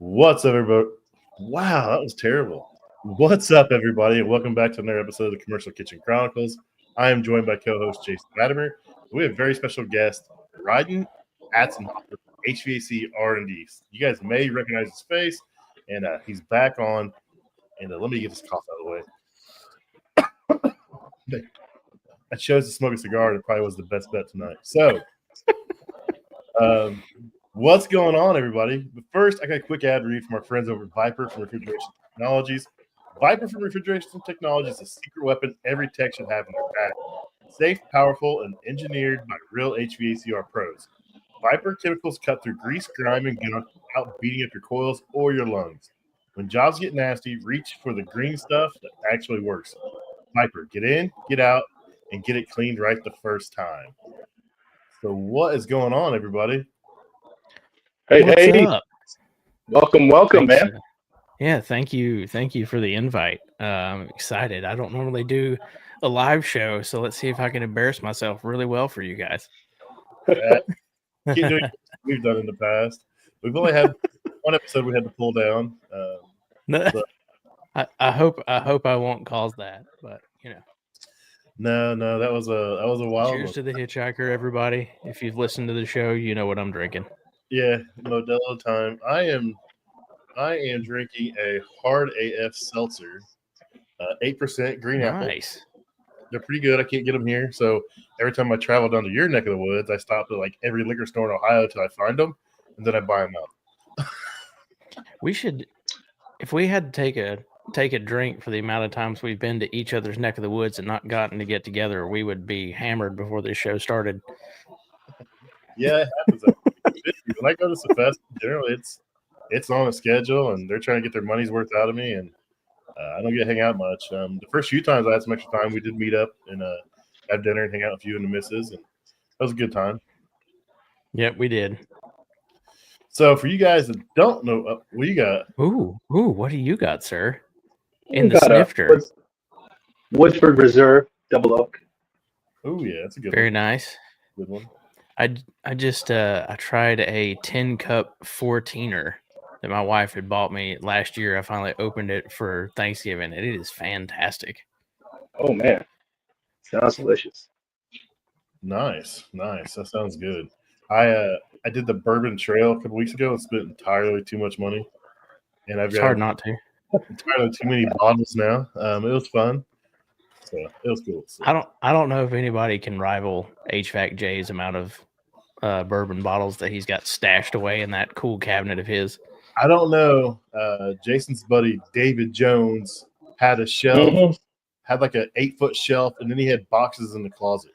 What's up, everybody? Wow, that was terrible. What's up, everybody, and welcome back to another episode of the Commercial Kitchen Chronicles. I am joined by co-host Jason Latimer. We have a very special guest, Rhydon Atzenhoffer, HVAC R&D. You guys may recognize his face, and he's back on. And let me get this cough out of the way. I chose to smoke a cigar, and it probably was the best bet tonight. So, what's going on, everybody? But first, I got a quick ad read from our friends over at Viper from Refrigeration Technologies. Viper from Refrigeration Technologies is a secret weapon every tech should have in their pack. Safe, powerful, and engineered by real HVACR pros. Viper chemicals cut through grease, grime, and gunk without beating up your coils or your lungs. When jobs get nasty, reach for the green stuff that actually works. Viper, get in, get out, and get it cleaned right the first time. So what is going on, everybody? Hey, up? welcome, Thanks, man. Yeah, thank you for the invite. I'm excited. I don't normally do a live show, so let's see if I can embarrass myself really well for you guys. Keep doing what we've done in the past. We've only had one episode we had to pull down. I hope I won't cause that, but you know. No, that was a wild Cheers one. to the hitchhiker, everybody. If you've listened to the show, you know what I'm drinking. Yeah, Modelo time. I am drinking a hard AF seltzer, 8% green apple. Nice. They're pretty good. I can't get them here, so every time I travel down to your neck of the woods, I stop at like every liquor store in Ohio till I find them, and then I buy them out. We should, if we had to take a drink for the amount of times we've been to each other's neck of the woods and not gotten to get together, we would be hammered before this show started. Yeah, it happens. When I go to some fest, generally it's on a schedule, and they're trying to get their money's worth out of me, and I don't get to hang out much. The first few times I had some extra time, we did meet up and have dinner and hang out with you and the missus, and that was a good time. Yep, we did. So for you guys that don't know, what you got? Ooh, what do you got, sir? In We the got snifter. Woodford Reserve Double Oak. Oh yeah, that's a good Very one. nice. Good one. I just I tried a 10-cup 14er that my wife had bought me last year. I finally opened it for Thanksgiving, and it is fantastic. Oh man, sounds delicious. Nice. That sounds good. I did the Bourbon Trail a couple weeks ago and spent entirely too much money, and I've It's got hard not to. entirely too many bottles now. It was fun. So it was cool. So, I don't know if anybody can rival HVAC J's amount of bourbon bottles that he's got stashed away in that cool cabinet of his. I don't know. Jason's buddy David Jones had a shelf, had like an 8-foot shelf, and then he had boxes in the closet.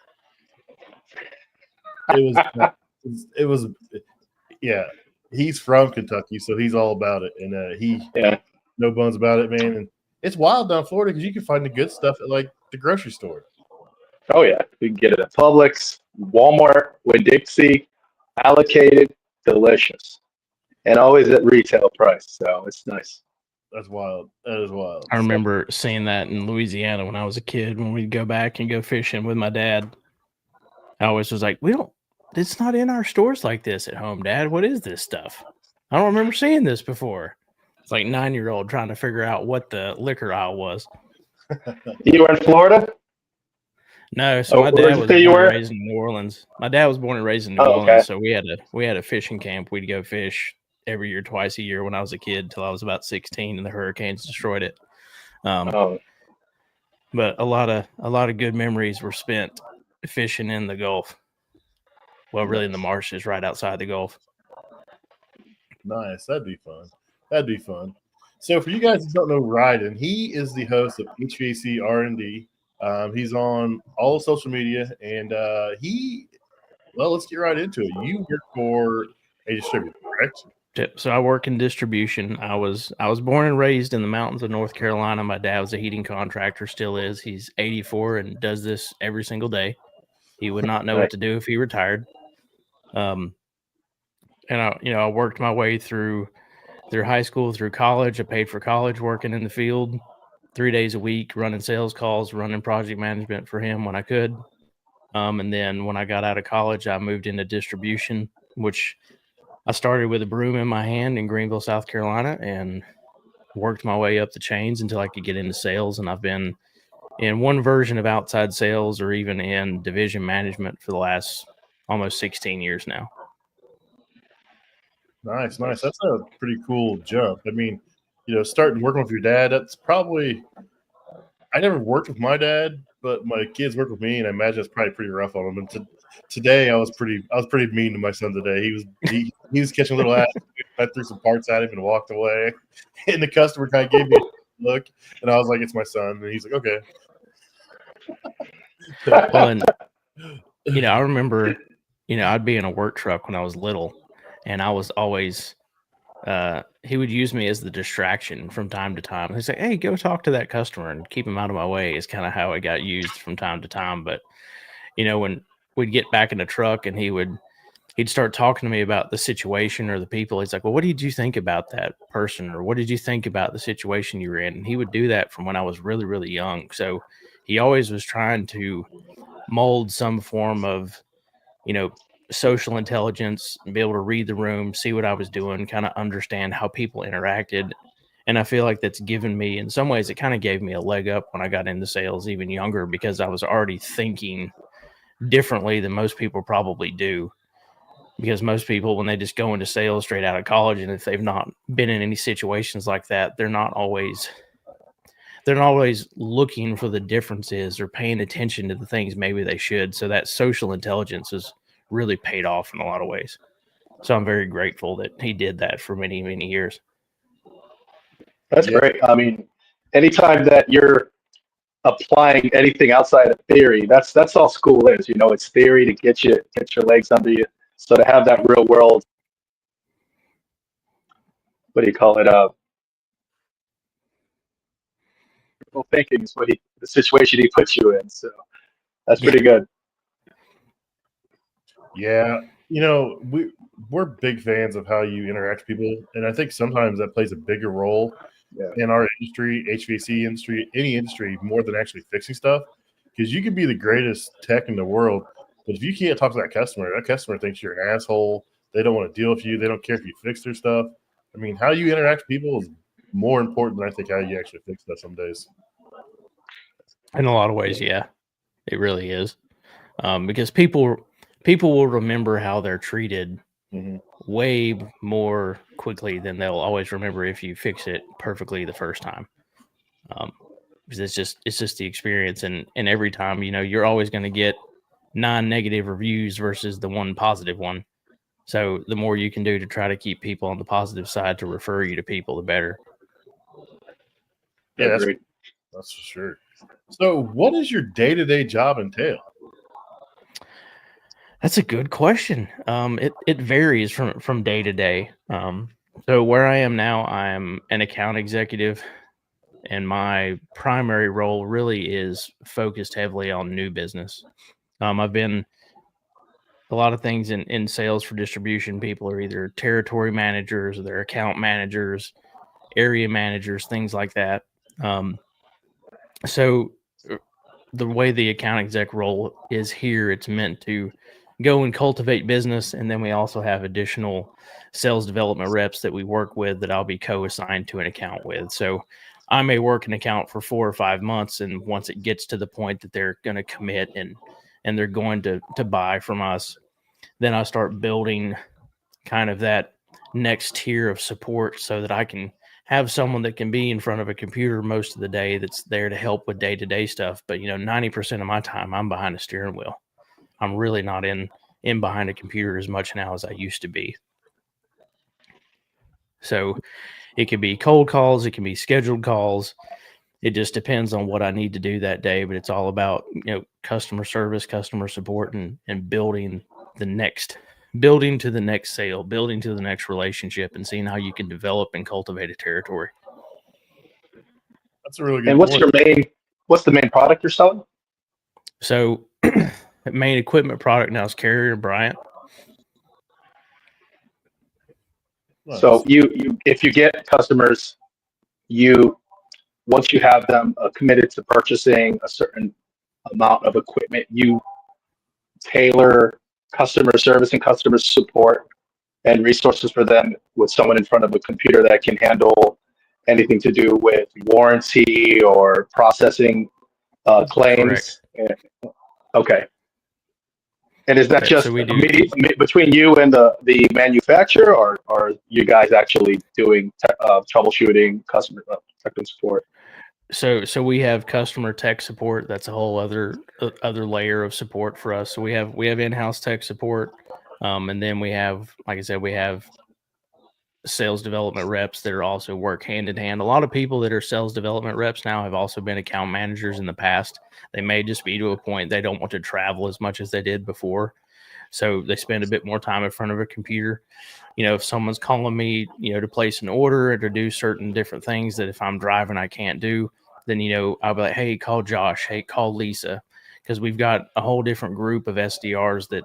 It was, yeah. He's from Kentucky, so he's all about it, and no bones about it, man. And it's wild down in Florida because you can find the good stuff at like the grocery store. Oh yeah, you can get it at Publix, Walmart, Winn-Dixie, allocated, delicious, and always at retail price. So it's nice. That's wild. That is wild. I remember seeing that in Louisiana when I was a kid. When we'd go back and go fishing with my dad, I always was like, it's not in our stores like this at home, Dad. What is this stuff? I don't remember seeing this before. It's like 9-year-old trying to figure out what the liquor aisle was. You were in Florida? No, so my dad was born and raised in New Orleans. My dad was born and raised in New Orleans, so we had a fishing camp. We'd go fish every year, twice a year when I was a kid till I was about 16, and the hurricanes destroyed it. But a lot of good memories were spent fishing in the Gulf. Well, really in the marshes right outside the Gulf. Nice. That'd be fun. So for you guys who don't know Rhydon, he is the host of HVAC R&D. He's on all social media, and let's get right into it. You work for a distributor, correct? So I work in distribution. I was born and raised in the mountains of North Carolina. My dad was a heating contractor, still is. He's 84 and does this every single day. He would not know what to do if he retired. And I worked my way through high school, through college. I paid for college, working in the field 3 days a week, running sales calls, running project management for him when I could. And then when I got out of college, I moved into distribution, which I started with a broom in my hand in Greenville, South Carolina, and worked my way up the chains until I could get into sales. And I've been in one version of outside sales or even in division management for the last almost 16 years now. Nice. That's a pretty cool jump. I mean, starting working with your dad, that's probably, I never worked with my dad, but my kids work with me, and I imagine it's probably pretty rough on them. And today I was pretty mean to my son today. He was catching a little ass. I threw some parts at him and walked away. And the customer kind of gave me a look, and I was like, "It's my son." And he's like, "Okay." Well, and I remember, I'd be in a work truck when I was little, and I was always, he would use me as the distraction from time to time. He'd say, "Hey, go talk to that customer and keep him out of my way," is kind of how I got used from time to time. But, when we'd get back in the truck and he'd start talking to me about the situation or the people. He's like, "Well, what did you think about that person? Or what did you think about the situation you were in?" And he would do that from when I was really, really young. So he always was trying to mold some form of, social intelligence and be able to read the room, see what I was doing, kind of understand how people interacted. And I feel like that's given me, in some ways, it kind of gave me a leg up when I got into sales even younger, because I was already thinking differently than most people probably do. Because most people, when they just go into sales straight out of college, and if they've not been in any situations like that, they're not always looking for the differences or paying attention to the things maybe they should. So that social intelligence has really paid off in a lot of ways. So I'm very grateful that he did that for many, many years. That's great. I mean, anytime that you're applying anything outside of theory, that's all school is. It's theory to get your legs under you. So to have that real world, what do you call it? Thinking is the situation he puts you in. So that's pretty good. Yeah, we're big fans of how you interact with people, and I think sometimes that plays a bigger role in our industry, HVAC industry, any industry, more than actually fixing stuff. Because you can be the greatest tech in the world, but if you can't talk to that customer thinks you're an asshole. They don't want to deal with you. They don't care if you fix their stuff. I mean, how you interact with people is more important than I think how you actually fix stuff some days. In a lot of ways, yeah, it really is. Because people will remember how they're treated way more quickly than they'll always remember if you fix it perfectly the first time. Because it's just the experience, and every time, you're always going to get 9 negative reviews versus the 1 positive one. So the more you can do to try to keep people on the positive side to refer you to people, the better. Yeah, that's for sure. So what does your day-to-day job entail? That's a good question. It varies from day to day. So where I am now, I'm an account executive, and my primary role really is focused heavily on new business. I've been a lot of things in sales for distribution. People are either territory managers or they're account managers, area managers, things like that. So the way the account exec role is here, it's meant to go and cultivate business. And then we also have additional sales development reps that we work with that I'll be co-assigned to an account with. So I may work an account for 4 or 5 months. And once it gets to the point that they're going to commit and they're going to buy from us, then I start building kind of that next tier of support so that I can have someone that can be in front of a computer most of the day that's there to help with day-to-day stuff. But, 90% of my time, I'm behind a steering wheel. I'm really not in behind a computer as much now as I used to be. So it could be cold calls. It can be scheduled calls. It just depends on what I need to do that day. But it's all about, customer service, customer support, and building to the next sale, building to the next relationship, and seeing how you can develop and cultivate a territory. That's a really good And what's the main product you're selling? So the main equipment product now is Carrier Bryant. Nice. So if you get customers, once you have them committed to purchasing a certain amount of equipment, you tailor customer service and customer support and resources for them with someone in front of a computer that can handle anything to do with warranty or processing claims. Okay. And is that Correct. just So we do. between you and the manufacturer, or are you guys actually doing troubleshooting, customer technical support? So we have customer tech support. That's a whole other layer of support for us. So we have in-house tech support, and then we have, like I said, we have sales development reps that are also work hand in hand. A lot of people that are sales development reps now have also been account managers in the past. They may just be to a point they don't want to travel as much as they did before. So they spend a bit more time in front of a computer. If someone's calling me, to place an order or to do certain different things that if I'm driving, I can't do, then, I'll be like, hey, call Josh, hey, call Lisa. Because we've got a whole different group of SDRs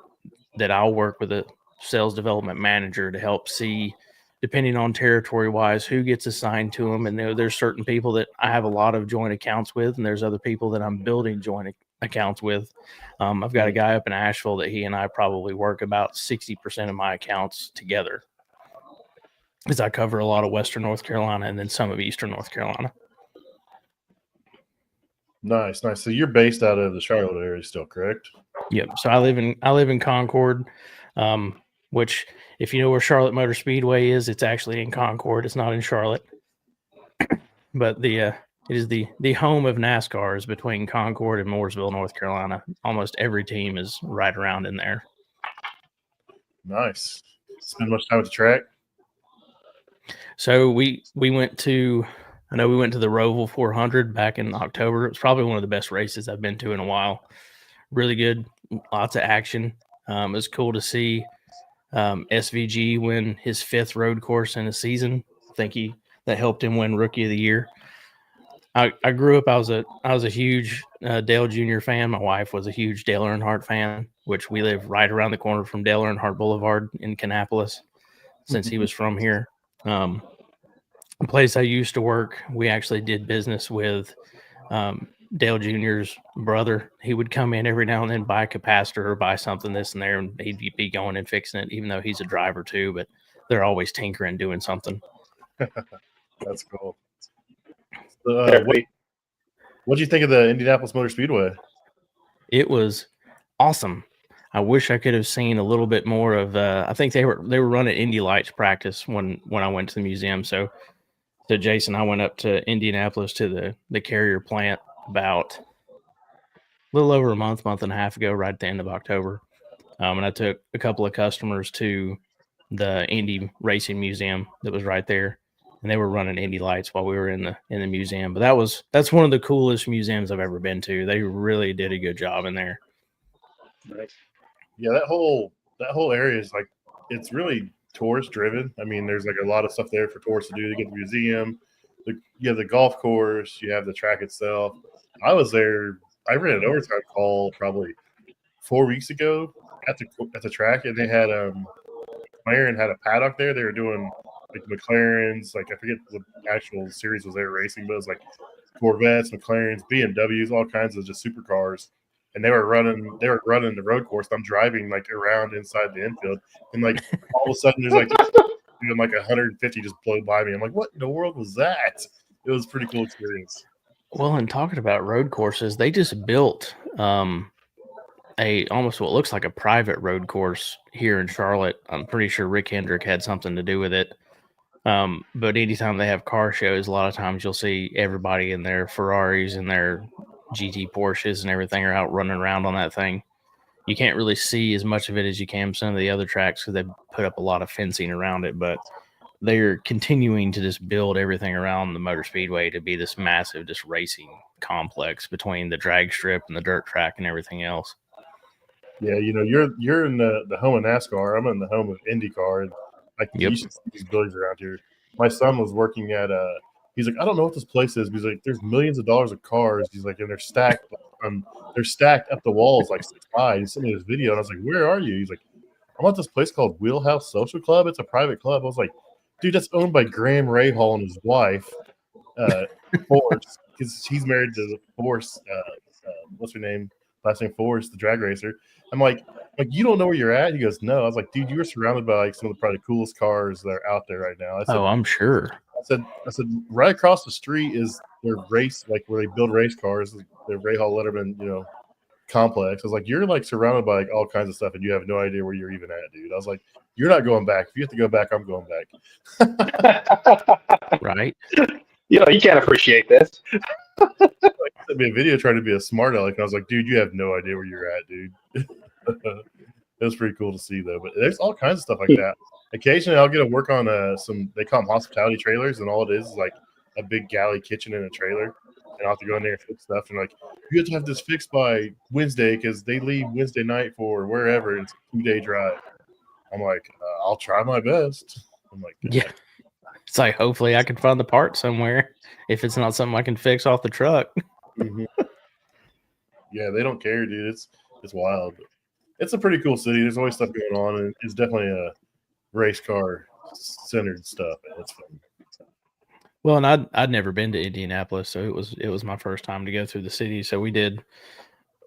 that I'll work with a sales development manager to help see, depending on territory wise, who gets assigned to them. And there's certain people that I have a lot of joint accounts with, and there's other people that I'm building joint accounts with. I've got a guy up in Asheville that he and I probably work about 60% of my accounts together, because I cover a lot of Western North Carolina and then some of Eastern North Carolina. Nice. So you're based out of the Charlotte area still, correct? Yep. So I live in Concord, which, if you know where Charlotte Motor Speedway is, it's actually in Concord. It's not in Charlotte. But it is the home of NASCAR, is between Concord and Mooresville, North Carolina. Almost every team is right around in there. Nice. Spend much time at the track? So we went to the Roval 400 back in October. It was probably one of the best races I've been to in a while. Really good, lots of action. It was cool to see SVG win his 5th road course in a season. I think that helped him win Rookie of the Year. I grew up, I was a huge Dale Jr. fan. My wife was a huge Dale Earnhardt fan, which we live right around the corner from Dale Earnhardt Boulevard in Kannapolis, since he was from here. The place I used to work, we actually did business with Dale Jr.'s brother. He would come in every now and then, buy a capacitor or buy something, this and there, and he'd be going and fixing it, even though he's a driver too, but they're always tinkering, doing something. That's cool. So, what do you think of the Indianapolis Motor Speedway? It was awesome. I wish I could have seen a little bit more of. I think they were running Indy Lights practice when I went to the museum. So Jason, I went up to Indianapolis to the Carrier plant about a little over a month and a half ago, right at the end of October, and I took a couple of customers to the Indy Racing Museum that was right there, and they were running Indy Lights while we were in the museum. But that's one of the coolest museums I've ever been to. They really did a good job in there. Nice. Yeah, that whole area is it's really tourist driven. I mean, there's a lot of stuff there for tourists to do. You get the museum, you have the golf course, you have the track itself. I was there. I ran an overtime call probably 4 weeks ago at the track, and they had McLaren had a paddock there. They were doing McLarens, I forget what actual series was they were racing, but it was Corvettes, McLarens, BMWs, all kinds of just supercars. And they were running the road course. I'm driving around inside the infield, and all of a sudden there's 150 just blow by me. I'm like, what in the world was that? It was a pretty cool experience. Well, and talking about road courses, they just built almost what looks like a private road course here in Charlotte. I'm pretty sure Rick Hendrick had something to do with it. But anytime they have car shows, a lot of times you'll see everybody in their Ferraris and their GT Porsches and everything are out running around on that thing. You can't really see as much of it as you can some of the other tracks because they put up a lot of fencing around it, but they're continuing to just build everything around the Motor Speedway to be this massive just racing complex between the drag strip and the dirt track and everything else. Yeah, you're in the home of NASCAR. I'm in the home of IndyCar, and you should see these buildings around here. My son was working at he's like, I don't know what this place is. He's like, there's millions of dollars of cars. He's like, and they're stacked up the walls 6 wide. He sent me this video, and I was like, where are you? He's like, I'm at this place called Wheelhouse Social Club. It's a private club. I was like, dude, that's owned by Graham Rahal and his wife, Force, because he's married to Force. What's her name? last name Forrest, the drag racer. I'm like, you don't know where you're at? He goes, no. I was like, dude, you were surrounded by like some of the probably coolest cars that are out there right now. I said, I'm sure. I said, right across the street is their race, like where they build race cars, the Ray Hall Letterman, complex. I was like, you're like surrounded by like all kinds of stuff, and you have no idea where you're even at, dude. I was like, you're not going back. If you have to go back, I'm going back. Right? You can't appreciate this. Like, sent me a video trying to be a smart aleck, and I was like, dude, you have no idea where you're at, dude. It was pretty cool to see, though. But there's all kinds of stuff like that. Occasionally, I'll get to work on some. They call them hospitality trailers, and all it is like a big galley kitchen in a trailer. And I'll have to go in there and fix stuff. And like, you have to have this fixed by Wednesday because they leave Wednesday night for wherever. And it's a 2-day drive. I'm like, I'll try my best. I'm like, yeah. It's like, hopefully I can find the part somewhere if it's not something I can fix off the truck. Mm-hmm. Yeah, they don't care, dude. It's wild. But it's a pretty cool city. There's always stuff going on, and it's definitely a race car centered stuff, and it's fun. Well, and I'd never been to Indianapolis, so it was my first time to go through the city. So we did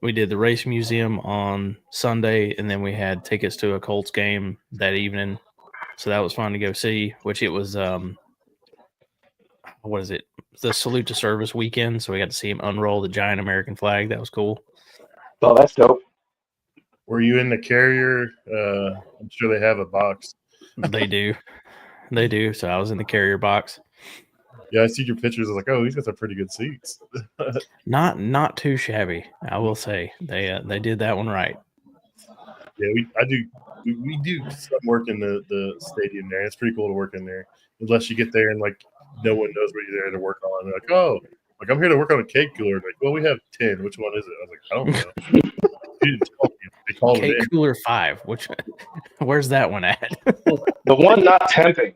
the race museum on Sunday, and then we had tickets to a Colts game that evening. So that was fun to go see, which it was, what is it? The Salute to Service weekend. So we got to see him unroll the giant American flag. That was cool. Oh, that's dope. Were you in the carrier? I'm sure they have a box. They do. They do. So I was in the carrier box. Yeah, I see your pictures. I was like, oh, he's got some pretty good seats. Not too shabby, I will say. They did that one right. Yeah, we do some work in the stadium there. It's pretty cool to work in there, unless you get there and like no one knows what you're there to work on. They're like, oh, like I'm here to work on a cake cooler. Like, well, we have 10. Which one is it? I was like, I don't know. You didn't tell me. They called Cake it in. cooler 5. Where's that one at? The one not temping.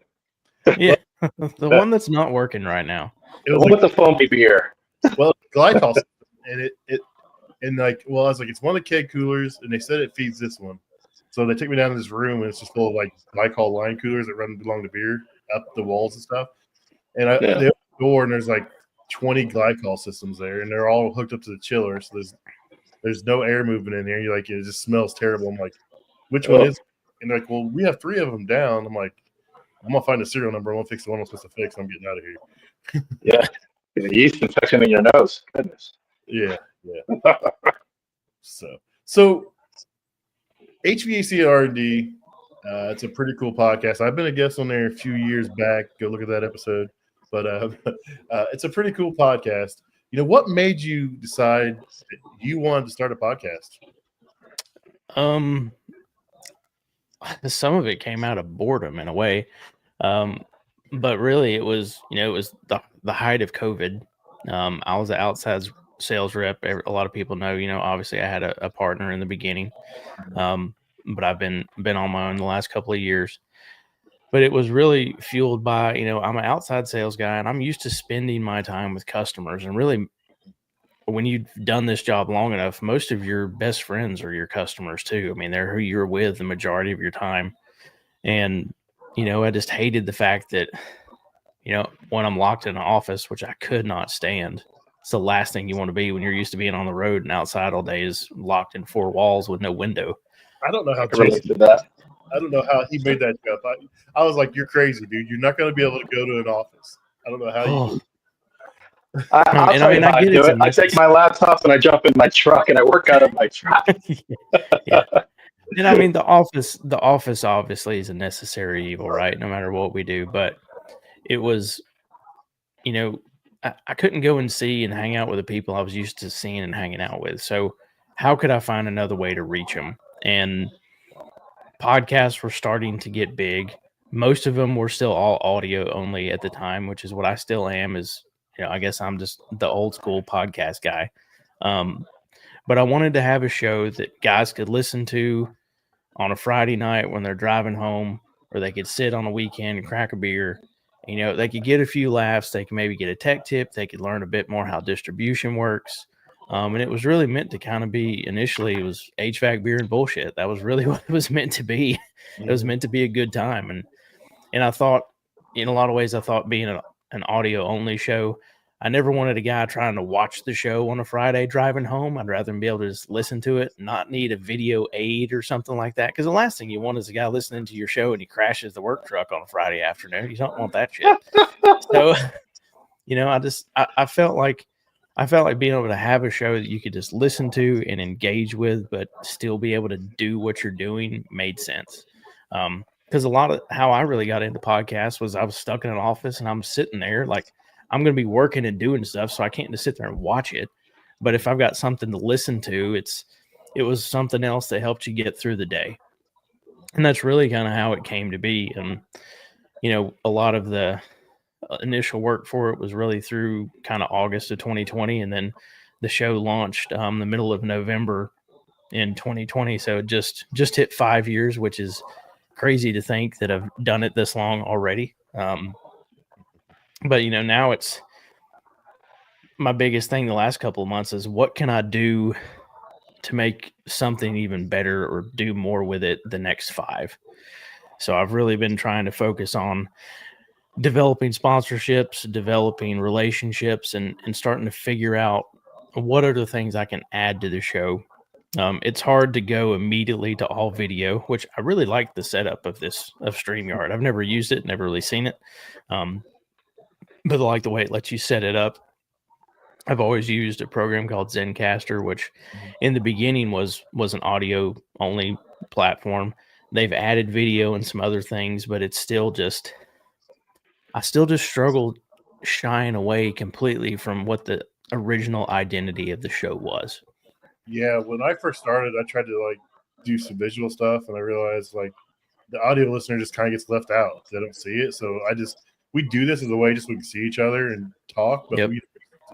Yeah, the one that's not working right now. It was One like, with the foamy beer. well, glycol, and I was like, it's one of the keg coolers, and they said it feeds this one. So they took me down to this room, and it's just full of like glycol line coolers that run along the beer up the walls and stuff. And they open the door, and there's like 20 glycol systems there, and they're all hooked up to the chiller. So there's no air movement in there. You're like, it just smells terrible. I'm like, which one is it? And they're like, well, we have 3 of them down. I'm like, I'm gonna find the serial number. I'm gonna fix the one I'm supposed to fix. I'm getting out of here. Yeah, the yeast infection in your nose. Goodness. Yeah. So HVAC R&D. It's a pretty cool podcast. I've been a guest on there a few years back. Go look at that episode. But it's a pretty cool podcast. What made you decide that you wanted to start a podcast? Some of it came out of boredom in a way. But really it was the height of COVID. I was an outside sales rep. A lot of people know, obviously I had a partner in the beginning. But I've been on my own the last couple of years. But it was really fueled by, I'm an outside sales guy, and I'm used to spending my time with customers. And really, when you've done this job long enough, most of your best friends are your customers too. I mean, they're who you're with the majority of your time. And, I just hated the fact that, when I'm locked in an office, which I could not stand, it's the last thing you want to be when you're used to being on the road and outside all day is locked in 4 walls with no window. I don't know how Jason did that. I don't know how he made that jump. I was like, you're crazy, dude. You're not going to be able to go to an office. I don't know how you. I'll tell you how I do it. I take my laptop and I jump in my truck and I work out of my truck. Yeah. And I mean, the office obviously is a necessary evil, right? No matter what we do. But it was, I couldn't go and see and hang out with the people I was used to seeing and hanging out with. So how could I find another way to reach them? And podcasts were starting to get big. Most of them were still all audio only at the time, which is what I still am. I guess I'm just the old school podcast guy. But I wanted to have a show that guys could listen to on a Friday night when they're driving home, or they could sit on a weekend and crack a beer. They could get a few laughs. They could maybe get a tech tip. They could learn a bit more how distribution works. And it was really meant to kind of be, initially, it was HVAC, beer, and bullshit. That was really what it was meant to be. It was meant to be a good time. And I thought, in a lot of ways, being an audio-only show, I never wanted a guy trying to watch the show on a Friday driving home. I'd rather be able to just listen to it, not need a video aid or something like that. Because the last thing you want is a guy listening to your show and he crashes the work truck on a Friday afternoon. You don't want that shit. So, I felt like being able to have a show that you could just listen to and engage with, but still be able to do what you're doing made sense. Because a lot of how I really got into podcasts was I was stuck in an office and I'm sitting there like I'm going to be working and doing stuff, so I can't just sit there and watch it. But if I've got something to listen to, it was something else that helped you get through the day. And that's really kind of how it came to be. And, a lot of the initial work for it was really through kind of August of 2020. And then the show launched the middle of November in 2020. So it just hit 5 years, which is crazy to think that I've done it this long already. But now it's my biggest thing the last couple of months is what can I do to make something even better or do more with it the next 5. So I've really been trying to focus on developing sponsorships, developing relationships, and starting to figure out what are the things I can add to the show. It's hard to go immediately to all video, which I really like the setup of StreamYard. I've never used it, never really seen it. But I like the way it lets you set it up. I've always used a program called Zencaster, which in the beginning was an audio only platform. They've added video and some other things, but it's still I still just struggled shying away completely from what the original identity of the show was. Yeah, when I first started, I tried to do some visual stuff, and I realized the audio listener just kind of gets left out. They don't see it, so we do this as a way just so we can see each other and talk, but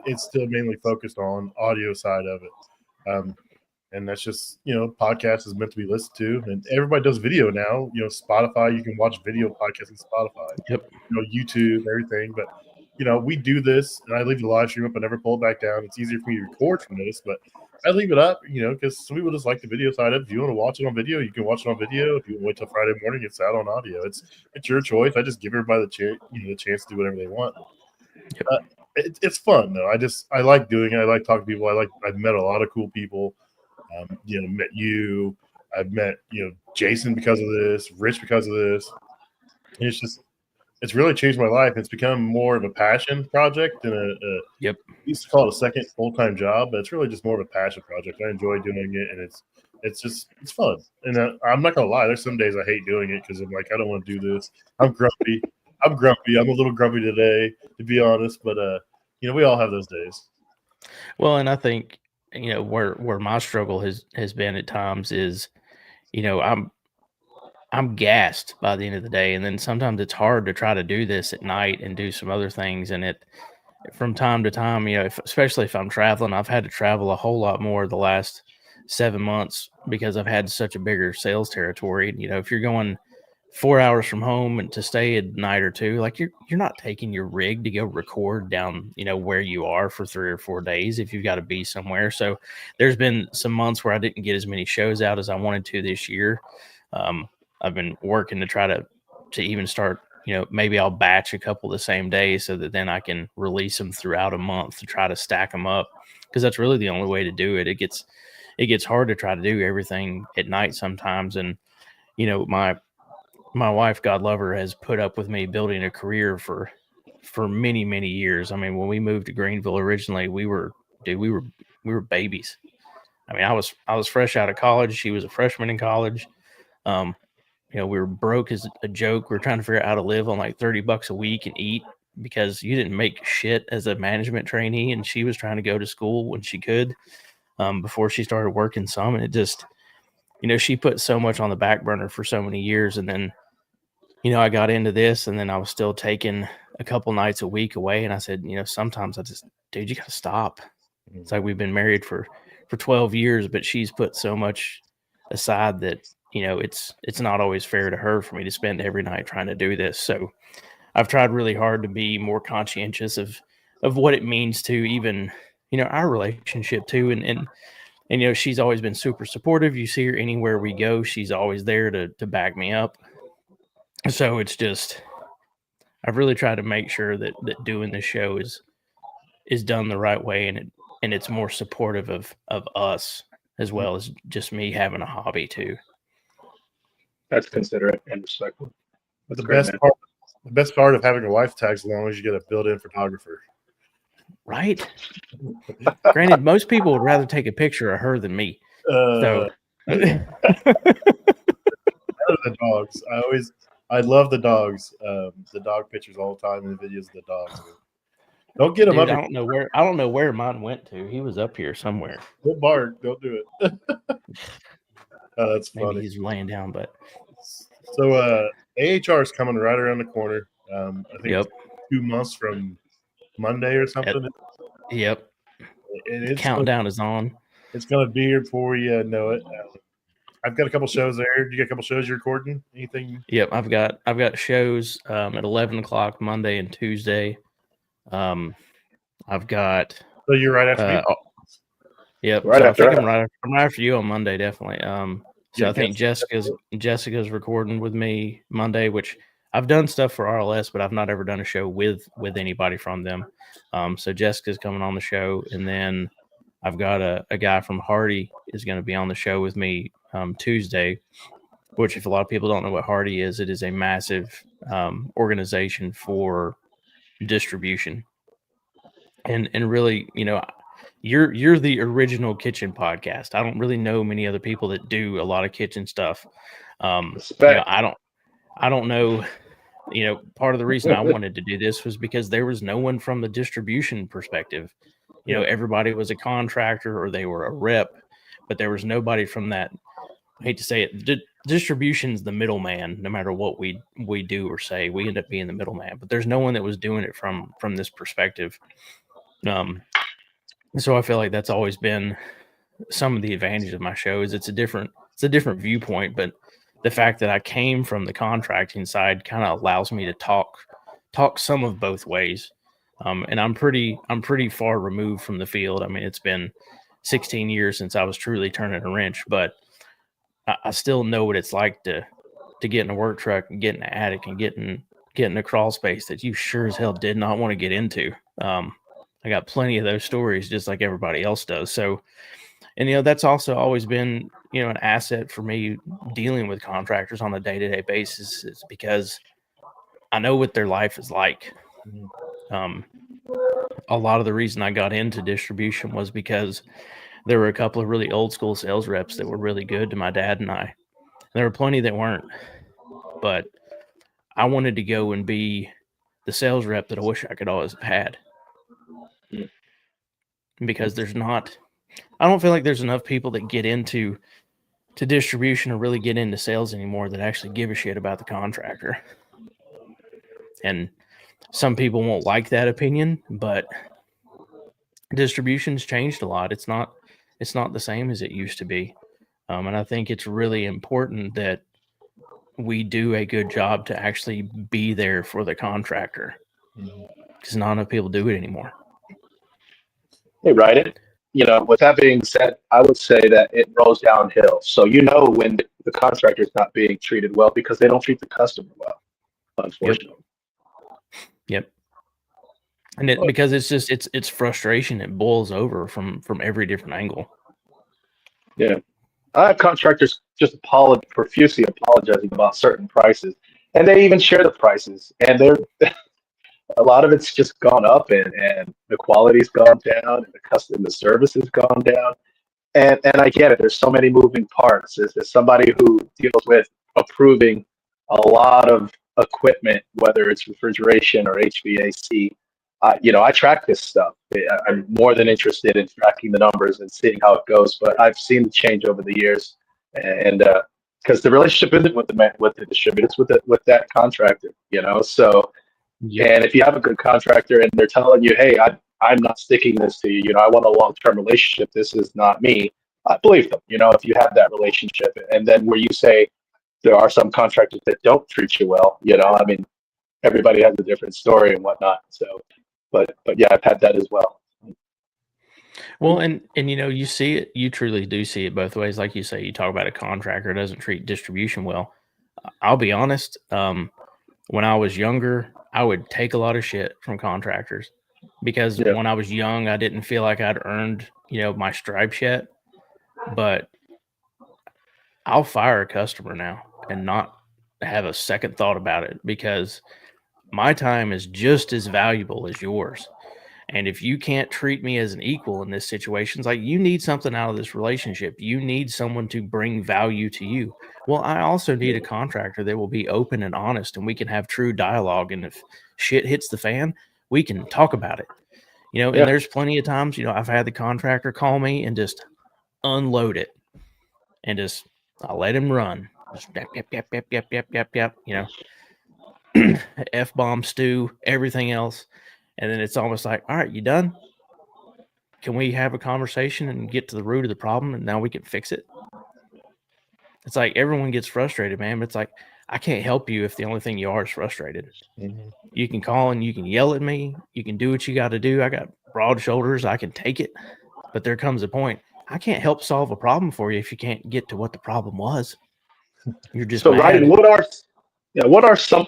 it's still mainly focused on audio side of it. And that's just, podcast is meant to be listened to, and everybody does video now. Spotify, you can watch video podcasts on Spotify. Yep. YouTube, everything. But we do this, and I leave the live stream up. I never pull it back down. It's easier for me to record from this, but I leave it up, because some people just like the video side of it. If you want to watch it on video, you can watch it on video. If you wait till Friday morning, it's out on audio. It's your choice. I just give everybody the chance to do whatever they want. Yep. It's fun though. I like doing it. I like talking to people. I've met a lot of cool people. Met you. I've met Jason because of this, Rich because of this. And it's really changed my life. It's become more of a passion project than Yep. I used to call it a second full-time job, but it's really just more of a passion project. I enjoy doing it, and it's fun. And I'm not gonna lie, there's some days I hate doing it because I'm like, I don't want to do this. I'm grumpy. I'm a little grumpy today, to be honest. But we all have those days. Well, and I think where my struggle has been at times is, I'm gassed by the end of the day, and then sometimes it's hard to try to do this at night and do some other things. And from time to time, especially if I'm traveling, I've had to travel a whole lot more the last 7 months because I've had such a bigger sales territory. And, if you're going 4 hours from home and to stay a night or two, like you're not taking your rig to go record down, where you are for 3 or 4 days if you've got to be somewhere. So there's been some months where I didn't get as many shows out as I wanted to this year. I've been working to try to even start, maybe I'll batch a couple the same day so that then I can release them throughout a month to try to stack them up, because that's really the only way to do it. It gets hard to try to do everything at night sometimes. And, my wife, God love her, has put up with me building a career for many, many years. I mean, when we moved to Greenville originally, we were babies. I mean, I was fresh out of college. She was a freshman in college. We were broke as a joke. We were trying to figure out how to live on like $30 a week and eat, because you didn't make shit as a management trainee. And she was trying to go to school when she could, before she started working some. And it just, she put so much on the back burner for so many years. And then, I got into this, and then I was still taking a couple nights a week away. And I said, sometimes dude, you got to stop. It's like we've been married for 12 years, but she's put so much aside that, it's not always fair to her for me to spend every night trying to do this. So I've tried really hard to be more conscientious of what it means to even, our relationship too. And she's always been super supportive. You see her anywhere we go, she's always there to back me up. So it's just, I've really tried to make sure that doing this show is done the right way, and it's more supportive of us as well as just me having a hobby too. That's considerate and respectful. That's The great, best man. part, the best part of having a wife tags along is you get a built-in photographer. Right. Granted, most people would rather take a picture of her than me. So The dogs. I love the dogs. The dog pictures all the time and the videos of the dogs. Don't get him dude, up. I don't know where mine went to. He was up here somewhere. Don't bark. Don't do it. That's Maybe funny. he's laying down, but So AHR is coming right around the corner. I think yep. it's 2 months from Monday or something. Yep. And The countdown is on. It's going to be here before you know it. I've got a couple shows there. You got a couple shows you're recording? Anything? Yep, I've got shows at 11 o'clock Monday and Tuesday. I've got. So you're right after me. Yep. Right so after I think I'm right after you on Monday, definitely. So Yeah, I think Jessica's recording with me Monday, which I've done stuff for RLS, but I've not ever done a show with anybody from them. So Jessica's coming on the show, and then I've got a guy from Hardy is going to be on the show with me Tuesday. Which, if a lot of people don't know what Hardy is, it is a massive organization for distribution. And really, you know, you're the original kitchen podcast. I don't really know many other people that do a lot of kitchen stuff. You know, I don't know. You know, part of the reason I wanted to do this was because there was no one from the distribution perspective. You know, everybody was a contractor or they were a rep, but there was nobody from that. I hate to say it. Distribution's the middleman. No matter what we do or say, we end up being the middleman. But there's no one that was doing it from this perspective. So I feel like that's always been some of the advantage of my show. Is it's a different viewpoint, but the fact that I came from the contracting side kind of allows me to talk some of both ways. And I'm pretty far removed from the field. I mean, it's been 16 years since I was truly turning a wrench, but I still know what it's like to get in a work truck and get in the attic and get in a crawl space that you sure as hell did not want to get into. I got plenty of those stories just like everybody else does. So, and, you know, that's also always been, you know, an asset for me dealing with contractors on a day-to-day basis is because I know what their life is like. A lot of the reason I got into distribution was because there were a couple of really old school sales reps that were really good to my dad and I. There were plenty that weren't, but I wanted to go and be the sales rep that I wish I could always have had. Because I don't feel like there's enough people that get into distribution or really get into sales anymore that actually give a shit about the contractor. And some people won't like that opinion, but distribution's changed a lot. It's not the same as it used to be. And I think it's really important that we do a good job to actually be there for the contractor, because not enough people do it anymore. Hey, Rhydon, you know, with that being said, I would say that it rolls downhill. So you know when the contractor is not being treated well because they don't treat the customer well, unfortunately. Yep. And because it's just it's frustration. It boils over from every different angle. Yeah. I have contractors just profusely apologizing about certain prices, and they even share the prices, and they're a lot of it's just gone up, and the quality's gone down, and the service has gone down, and I get it. There's so many moving parts. As somebody who deals with approving a lot of equipment, whether it's refrigeration or HVAC, you know, I track this stuff. I'm more than interested in tracking the numbers and seeing how it goes. But I've seen the change over the years, and because the relationship isn't with the distributor, it's with that contractor. You know, so. Yep. And if you have a good contractor and they're telling you, hey, I'm not sticking this to you, you know, I want a long-term relationship. This is not me. I believe them, you know, if you have that relationship. And then where you say there are some contractors that don't treat you well, you know, I mean, everybody has a different story and whatnot. So, but yeah, I've had that as well. Well, and you know, you see it, you truly do see it both ways. Like you say, you talk about a contractor doesn't treat distribution well. I'll be honest. When I was younger, I would take a lot of shit from contractors. because when I was young, I didn't feel like I'd earned, my stripes yet. But I'll fire a customer now and not have a second thought about it, because my time is just as valuable as yours. And if you can't treat me as an equal in this situation, it's like, you need something out of this relationship. You need someone to bring value to you. Well, I also need a contractor that will be open and honest, and we can have true dialogue. And if shit hits the fan, we can talk about it. And there's plenty of times, I've had the contractor call me and just unload it, and just, I'll let him run. Just yep, F-bomb stew, everything else. And then it's almost like, all right, you done? Can we have a conversation and get to the root of the problem, and now we can fix it? It's like, everyone gets frustrated, man. But it's like, I can't help you if the only thing you are is frustrated. Mm-hmm. You can call and you can yell at me. You can do what you got to do. I got broad shoulders. I can take it. But there comes a point, I can't help solve a problem for you if you can't get to what the problem was. You're just so mad. Rhydon, what are some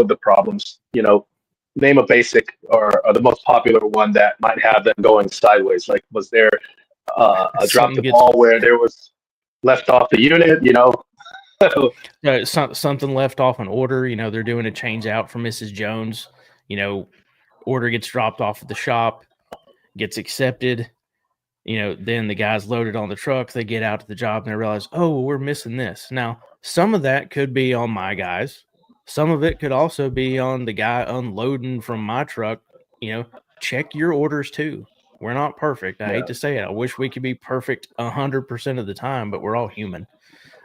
of the problems? Name a basic or the most popular one that might have them going sideways. Like, was there a drop the ball where there was left off the unit? Something left off an order. They're doing a change out for Mrs. Jones. Order gets dropped off at the shop, gets accepted. Then the guys loaded on the truck. They get out to the job and they realize, oh, we're missing this. Now, some of that could be on my guys. Some of it could also be on the guy unloading from my truck. Check your orders too. We're not perfect. I hate to say it. I wish we could be perfect 100% of the time, but we're all human.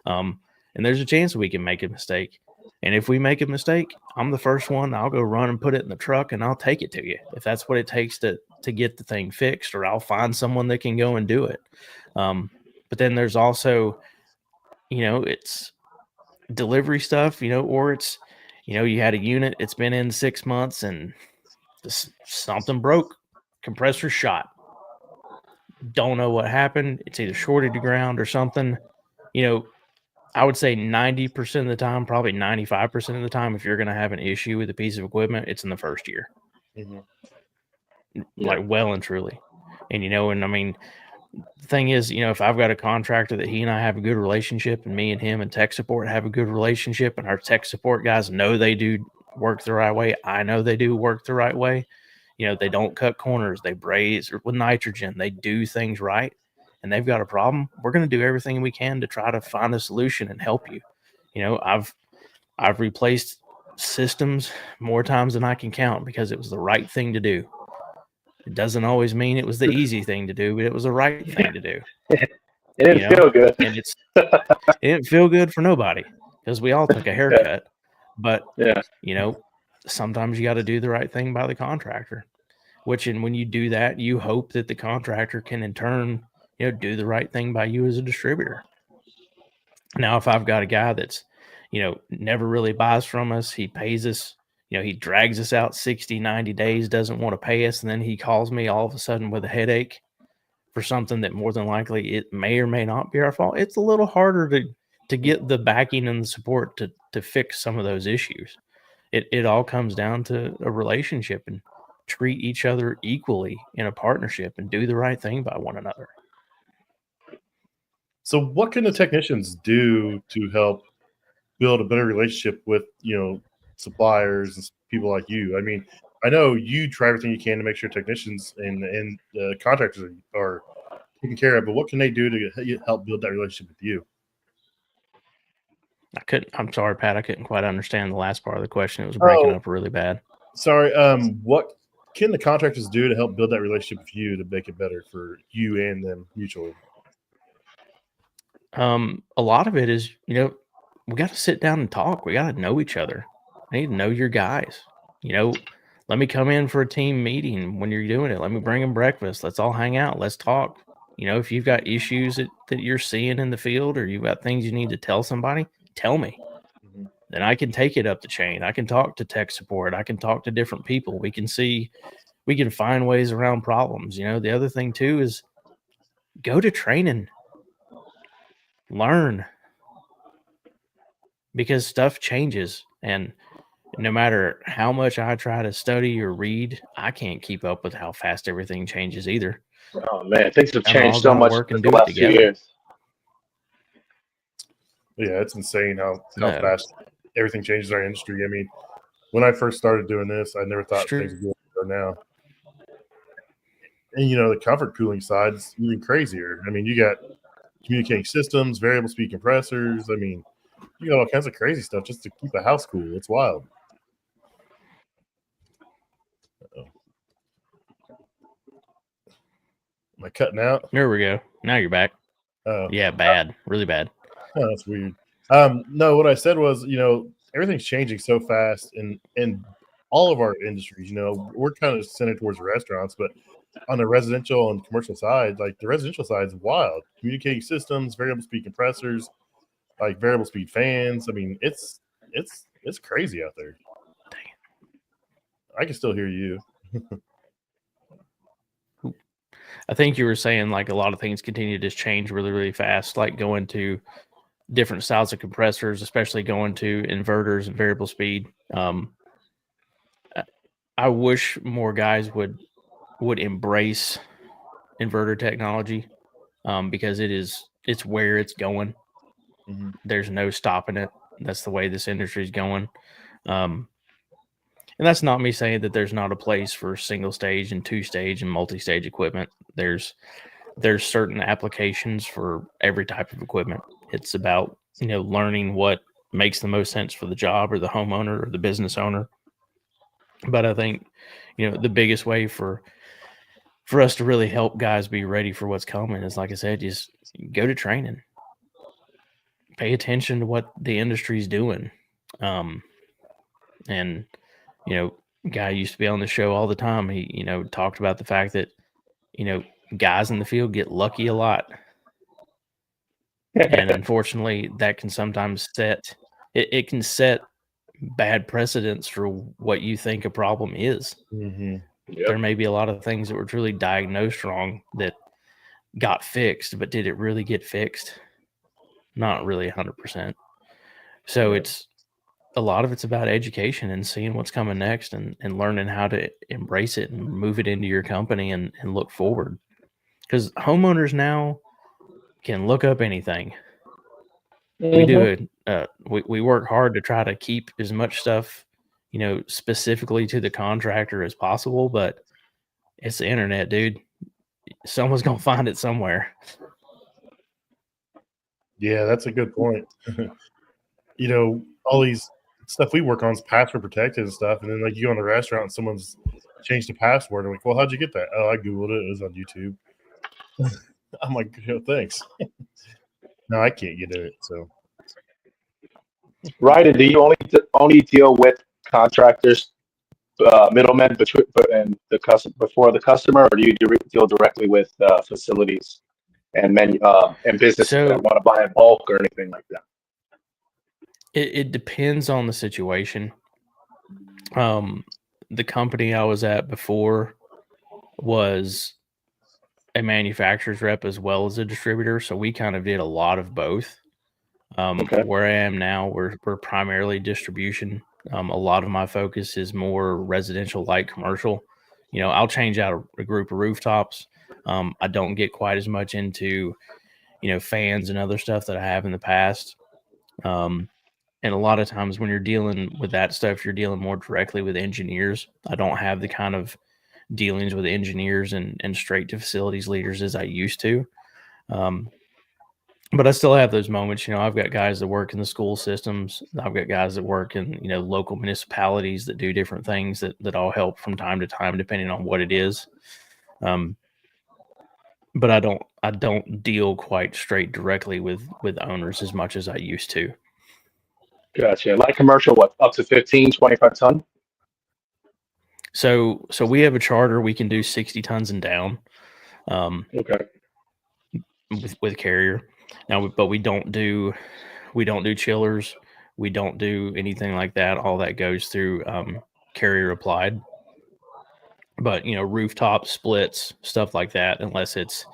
And there's a chance we can make a mistake. And if we make a mistake, I'm the first one. I'll go run and put it in the truck, and I'll take it to you if that's what it takes to get the thing fixed, or I'll find someone that can go and do it. But then there's also, it's delivery stuff, or it's, you had a unit, it's been in 6 months and something broke, compressor shot. Don't know what happened. It's either shorted to ground or something. I would say 90% of the time, probably 95% of the time, if you're going to have an issue with a piece of equipment, it's in the first year. Mm-hmm. Like, well and truly. And, and I mean, the thing is, if I've got a contractor that he and I have a good relationship, and me and him and tech support have a good relationship, and our tech support guys know they do work the right way, I know they do work the right way. They don't cut corners. They braze with nitrogen. They do things right. And they've got a problem, we're going to do everything we can to try to find a solution and help you. I've replaced systems more times than I can count because it was the right thing to do. It doesn't always mean it was the easy thing to do, but it was the right thing to do. It didn't feel good. And it didn't feel good for nobody, because we all took a haircut. But, sometimes you got to do the right thing by the contractor, and when you do that, you hope that the contractor can in turn do the right thing by you as a distributor. Now, if I've got a guy that's, never really buys from us, he pays us, he drags us out 60, 90 days, doesn't want to pay us, and then he calls me all of a sudden with a headache for something that more than likely it may or may not be our fault, it's a little harder to get the backing and the support to fix some of those issues. It all comes down to a relationship, and treat each other equally in a partnership and do the right thing by one another. So what can the technicians do to help build a better relationship with, suppliers and people like you? I mean, I know you try everything you can to make sure technicians and contractors are taken care of, but what can they do to help build that relationship with you? I'm sorry, Pat, I couldn't quite understand the last part of the question. It was breaking up really bad. Sorry. What can the contractors do to help build that relationship with you to make it better for you and them mutually? A lot of it is, we got to sit down and talk. We got to know each other. I need to know your guys. Let me come in for a team meeting when you're doing it. Let me bring them breakfast. Let's all hang out. Let's talk. If you've got issues that you're seeing in the field, or you've got things you need to tell somebody, tell me. Mm-hmm. Then I can take it up the chain. I can talk to tech support. I can talk to different people. We can find ways around problems. The other thing too is go to training. Learn, because stuff changes, and no matter how much I try to study or read, I can't keep up with how fast everything changes either. Oh man, things have And all changed so gotta much work in and the do it last few together. years. Yeah, it's insane how No. fast everything changes in our industry. I mean, when I first started doing this, I never thought Sure. things would go now. And the comfort cooling side is even crazier. I mean, you got communicating systems, variable speed compressors. I mean, you got all kinds of crazy stuff just to keep a house cool. It's wild. Am I cutting out? There we go. Now you're back. Oh, Yeah, bad. Really bad. oh, that's weird. No, what I said was, everything's changing so fast in all of our industries. We're kind of centered towards restaurants, but on the residential and commercial side, like the residential side is wild. Communicating systems, variable speed compressors, like variable speed fans. I mean, it's crazy out there. I can still hear you. I think you were saying like a lot of things continue to just change really, really fast, like going to different styles of compressors, especially going to inverters and variable speed. I wish more guys would embrace inverter technology because it's where it's going. Mhm. There's no stopping it. That's the way this industry is going. And that's not me saying that there's not a place for single stage and two stage and multi-stage equipment. There's certain applications for every type of equipment. It's about, learning what makes the most sense for the job or the homeowner or the business owner. But I think, the biggest way for us to really help guys be ready for what's coming is, like I said, just go to training, pay attention to what the industry's doing. And, guy used to be on the show all the time. He, talked about the fact that, guys in the field get lucky a lot. And unfortunately, that can sometimes it can set bad precedents for what you think a problem is. Mm-hmm. Yep. There may be a lot of things that were truly diagnosed wrong that got fixed, but did it really get fixed? Not really 100%. So it's a lot of it's about education and seeing what's coming next and learning how to embrace it and move it into your company and look forward. Because homeowners now can look up anything. We do it. We work hard to try to keep as much stuff, specifically to the contractor as possible, but it's the internet, dude. Someone's gonna find it somewhere. Yeah, that's a good point. All these stuff we work on is password protected and stuff, and then like you go in the restaurant and someone's changed the password. I'm like, well, how'd you get that? Oh, I googled it. It was on YouTube. I'm like, thanks. No, I can't get it. So, Rhydon, do you only deal with contractors, middlemen between and the customer before the customer, or do you deal directly with facilities and businesses that want to buy in bulk or anything like that? It depends on the situation. The company I was at before was a manufacturer's rep as well as a distributor, so we kind of did a lot of both. Where I am now, we're primarily distribution. A lot of my focus is more residential, light commercial. I'll change out a group of rooftops. I don't get quite as much into, fans and other stuff that I have in the past. And a lot of times when you're dealing with that stuff, you're dealing more directly with engineers. I don't have the kind of dealings with engineers and straight to facilities leaders as I used to. But I still have those moments. I've got guys that work in the school systems. I've got guys that work in, local municipalities that do different things that all help from time to time, depending on what it is. But I don't deal quite straight directly with owners as much as I used to. Gotcha. Light commercial, what, up to 15, 25 ton? So we have a charter. We can do 60 tons and down. With Carrier now, but we don't do chillers. We don't do anything like that. All that goes through Carrier applied. But rooftop splits, stuff like that, unless it's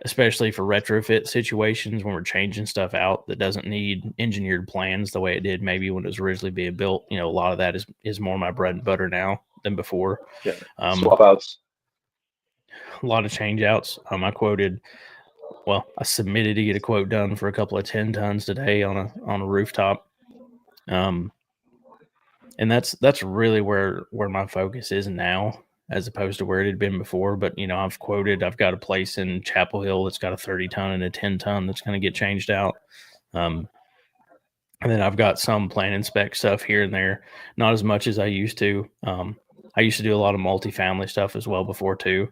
especially for retrofit situations when we're changing stuff out that doesn't need engineered plans the way it did maybe when it was originally being built. A lot of that is more my bread and butter now than before. Yeah. Swap outs. A lot of change outs. I submitted to get a quote done for a couple of 10 tons today on a rooftop. And that's really where my focus is now, as opposed to where it had been before. But, I've got a place in Chapel Hill that's got a 30 ton and a 10 ton that's going to get changed out. And then I've got some plan and spec stuff here and there, not as much as I used to. I used to do a lot of multifamily stuff as well before too.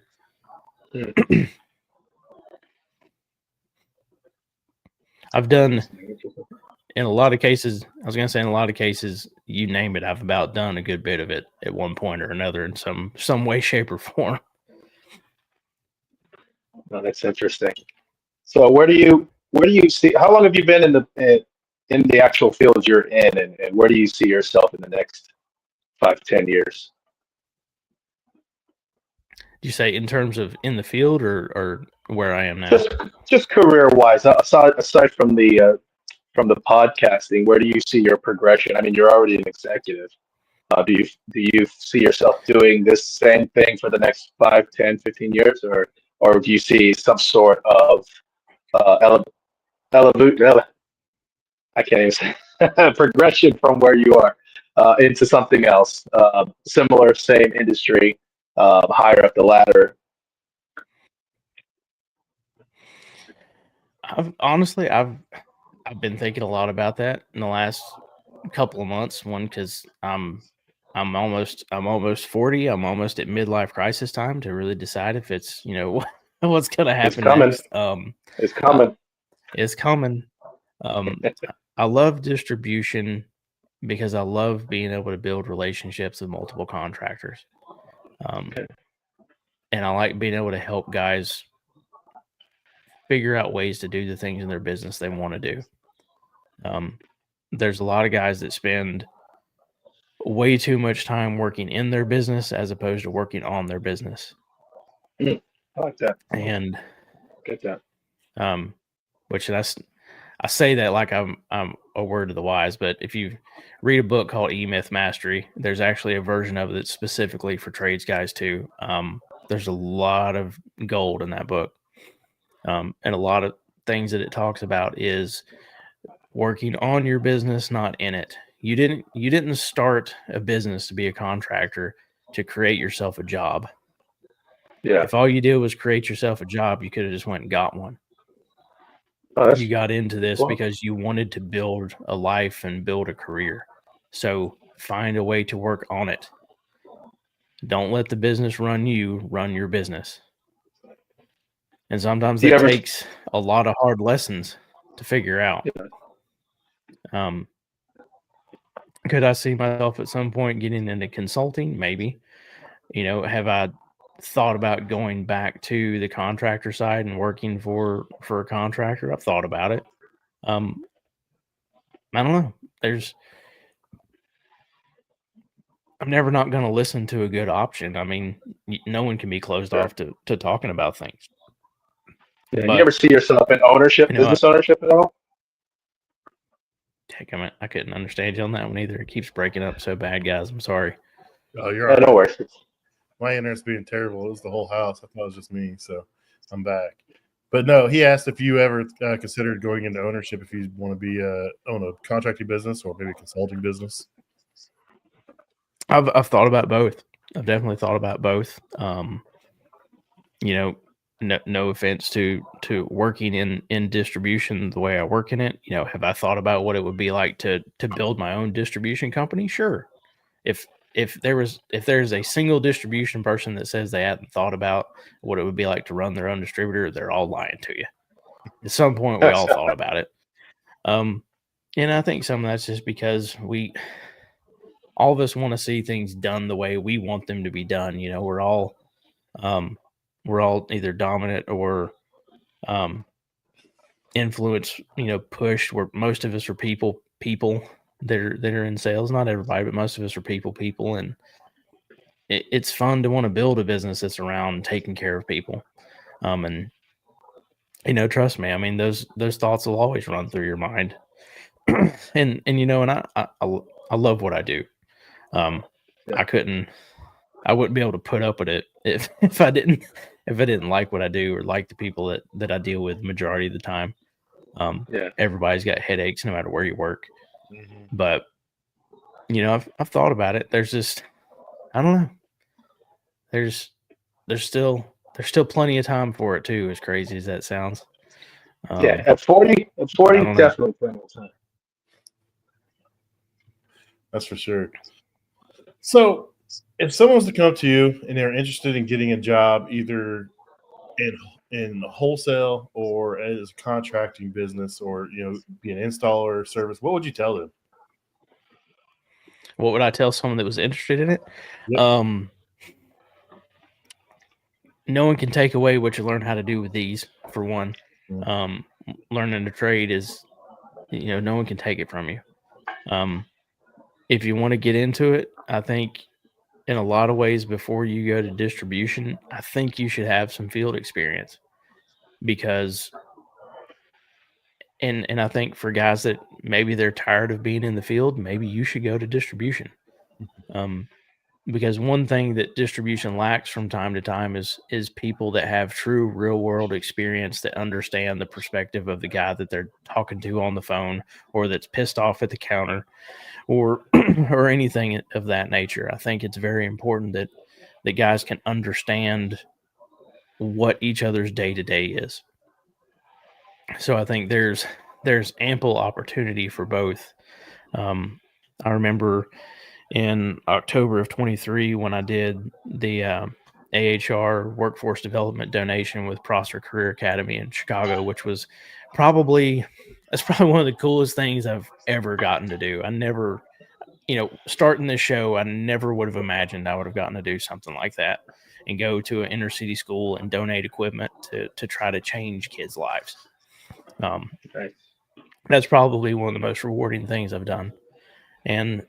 I've done, in a lot of cases, you name it, I've about done a good bit of it at one point or another in some way, shape, or form. No, that's interesting. So where do you see, how long have you been in the actual field you're in, and where do you see yourself in the next 5-10 years? Do you say in terms of in the field or where I am now? Just career wise, aside from the podcasting, where do you see your progression? I mean, you're already an executive. Do you see yourself doing this same thing for the next 5, 10, 15 years, or do you see some sort of I can't even say progression from where you are into something else, similar, same industry, higher up the ladder? I've been thinking a lot about that in the last couple of months. One, because I'm almost 40. I'm almost at midlife crisis time to really decide if it's what's going to happen next. It's coming. It's coming. I love distribution because I love being able to build relationships with multiple contractors. And I like being able to help guys figure out ways to do the things in their business they want to do. There's a lot of guys that spend way too much time working in their business as opposed to working on their business. I like that. And get that. Which I say that like I'm a word of the wise, but if you read a book called E-Myth Mastery, there's actually a version of it that's specifically for trades guys too. There's a lot of gold in that book. And a lot of things that it talks about is working on your business, not in it. You didn't start a business to be a contractor to create yourself a job. Yeah. If all you did was create yourself a job, you could have just went and got one. You got into this because you wanted to build a life and build a career. So find a way to work on it. Don't let the business run you, run your business. And sometimes it takes a lot of hard lessons to figure out. Yeah. Could I see myself at some point getting into consulting? Maybe. Have I thought about going back to the contractor side and working for a contractor? I've thought about it. I don't know. I'm never not going to listen to a good option. I mean, no one can be closed off to talking about things. Yeah, you ever see yourself in ownership, business ownership at all? Heck, I couldn't understand you on that one either. It keeps breaking up so bad, guys. I'm sorry. Oh, you're all right. No worries. My internet's being terrible. It was the whole house. I thought it was just me, so I'm back. But no, he asked if you ever considered going into ownership, if you want to be own a contracting business or maybe a consulting business. I've thought about both. I've definitely thought about both. No offense to working in distribution the way I work in it. Have I thought about what it would be like to build my own distribution company? Sure. If there's a single distribution person that says they hadn't thought about what it would be like to run their own distributor, they're all lying to you. At some point, we all thought about it. And I think some of that's just because all of us want to see things done the way we want them to be done. We're all either dominant or influence, pushed. Where most of us are people that are in sales. Not everybody, but most of us are people, and it's fun to want to build a business that's around taking care of people. And Trust me. I mean, those thoughts will always run through your mind. and I love what I do. Yeah. I wouldn't be able to put up with it if I didn't like what I do or like the people that I deal with majority of the time. Everybody's got headaches no matter where you work. Mm-hmm. But I've thought about it. There's just, I don't know. There's still plenty of time for it too, as crazy as that sounds. At 40, definitely plenty of time. That's for sure. So if someone was to come to you and they're interested in getting a job either in wholesale or as a contracting business or, be an installer or service, what would you tell them? What would I tell someone that was interested in it? Yep. No one can take away what you learn how to do with these, for one. Learning a trade is, no one can take it from you. If you want to get into it, I think in a lot of ways before you go to distribution, I think you should have some field experience because, and I think for guys that maybe they're tired of being in the field, maybe you should go to distribution. Because one thing that distribution lacks from time to time is people that have true real world experience that understand the perspective of the guy that they're talking to on the phone or that's pissed off at the counter or or anything of that nature. I think it's very important that the guys can understand what each other's day-to-day is. So I think there's ample opportunity for both. I remember in October of 23 when I did the AHR Workforce Development donation with Prosser Career Academy in Chicago, which was probably one of the coolest things I've ever gotten to do. I never, starting this show, I never would have imagined I would have gotten to do something like that and go to an inner city school and donate equipment to try to change kids' lives. That's probably one of the most rewarding things I've done. And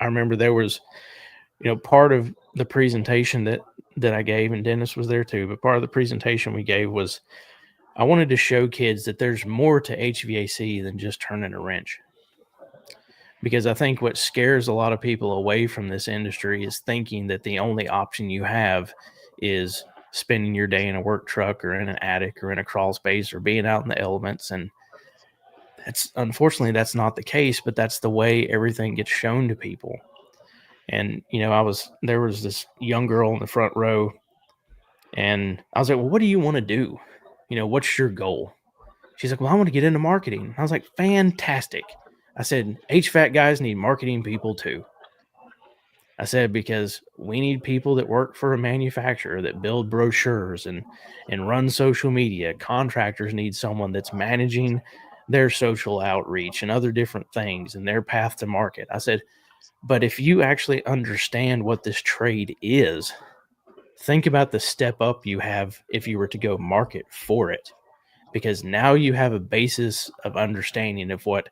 I remember there was, part of the presentation that I gave, and Dennis was there too, but part of the presentation we gave was I wanted to show kids that there's more to HVAC than just turning a wrench. Because I think what scares a lot of people away from this industry is thinking that the only option you have is spending your day in a work truck or in an attic or in a crawl space or being out in the elements. And unfortunately, that's not the case, but that's the way everything gets shown to people. And, there was this young girl in the front row and I was like, well, what do you want to do? What's your goal? She's like, well, I want to get into marketing. I was like, fantastic. I said, HVAC guys need marketing people too. I said, because we need people that work for a manufacturer that build brochures and run social media. Contractors need someone that's managing their social outreach and other different things and their path to market. I said, but if you actually understand what this trade is, think about the step up you have if you were to go market for it, because now you have a basis of understanding of what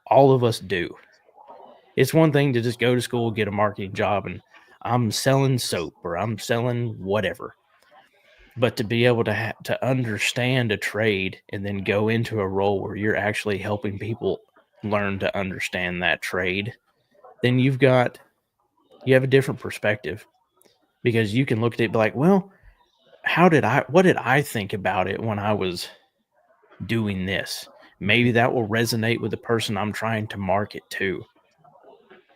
all of us do. It's one thing to just go to school, get a marketing job, and I'm selling soap or I'm selling whatever. But to be able to understand a trade and then go into a role where you're actually helping people learn to understand that trade, then you have a different perspective, because you can look at it and be like, well, what did I think about it when I was doing this? Maybe that will resonate with the person I'm trying to market to.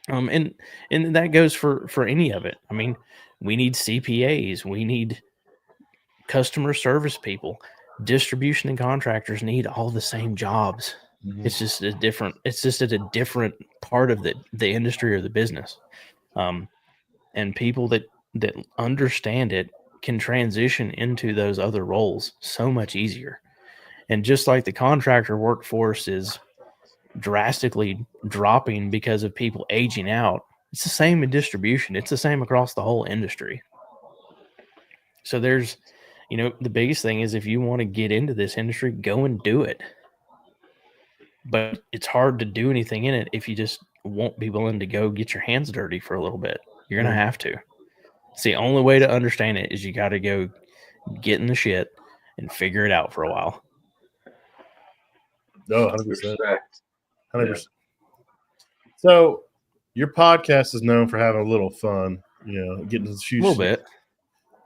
And that goes for any of it. I mean, we need CPAs, we need customer service people, distribution and contractors need all the same jobs. Mm-hmm. It's just at a different part of the industry or the business. And people that understand it can transition into those other roles so much easier. And just like the contractor workforce is drastically dropping because of people aging out, it's the same in distribution. It's the same across the whole industry. So there's, the biggest thing is if you want to get into this industry, go and do it. But it's hard to do anything in it if you just won't be willing to go get your hands dirty for a little bit. You're going to have to. It's the only way to understand it is you got to go get in the shit and figure it out for a while. No, 100%. 100%. So, your podcast is known for having a little fun, getting to shoot A little bit.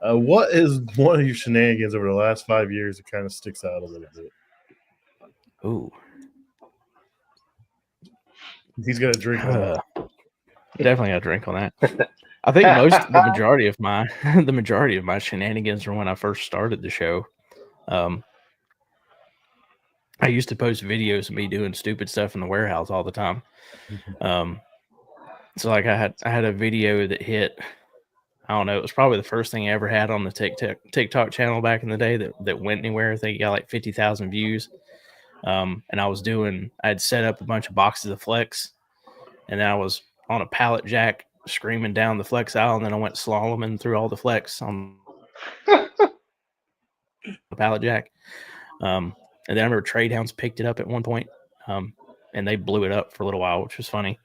What is one of your shenanigans over the last 5 years that kind of sticks out a little bit? Ooh. He's got a drink on that. Definitely got a drink on that. I think the majority of my shenanigans are when I first started the show. I used to post videos of me doing stupid stuff in the warehouse all the time. So like I had a video that hit, I don't know, it was probably the first thing I ever had on the TikTok channel back in the day that went anywhere. I think it got like 50,000 views. And I had set up a bunch of boxes of Flex, and then I was on a pallet jack screaming down the Flex aisle, and then I went slaloming through all the Flex on the pallet jack. And then I remember Trade Hounds picked it up at one point, and they blew it up for a little while, which was funny.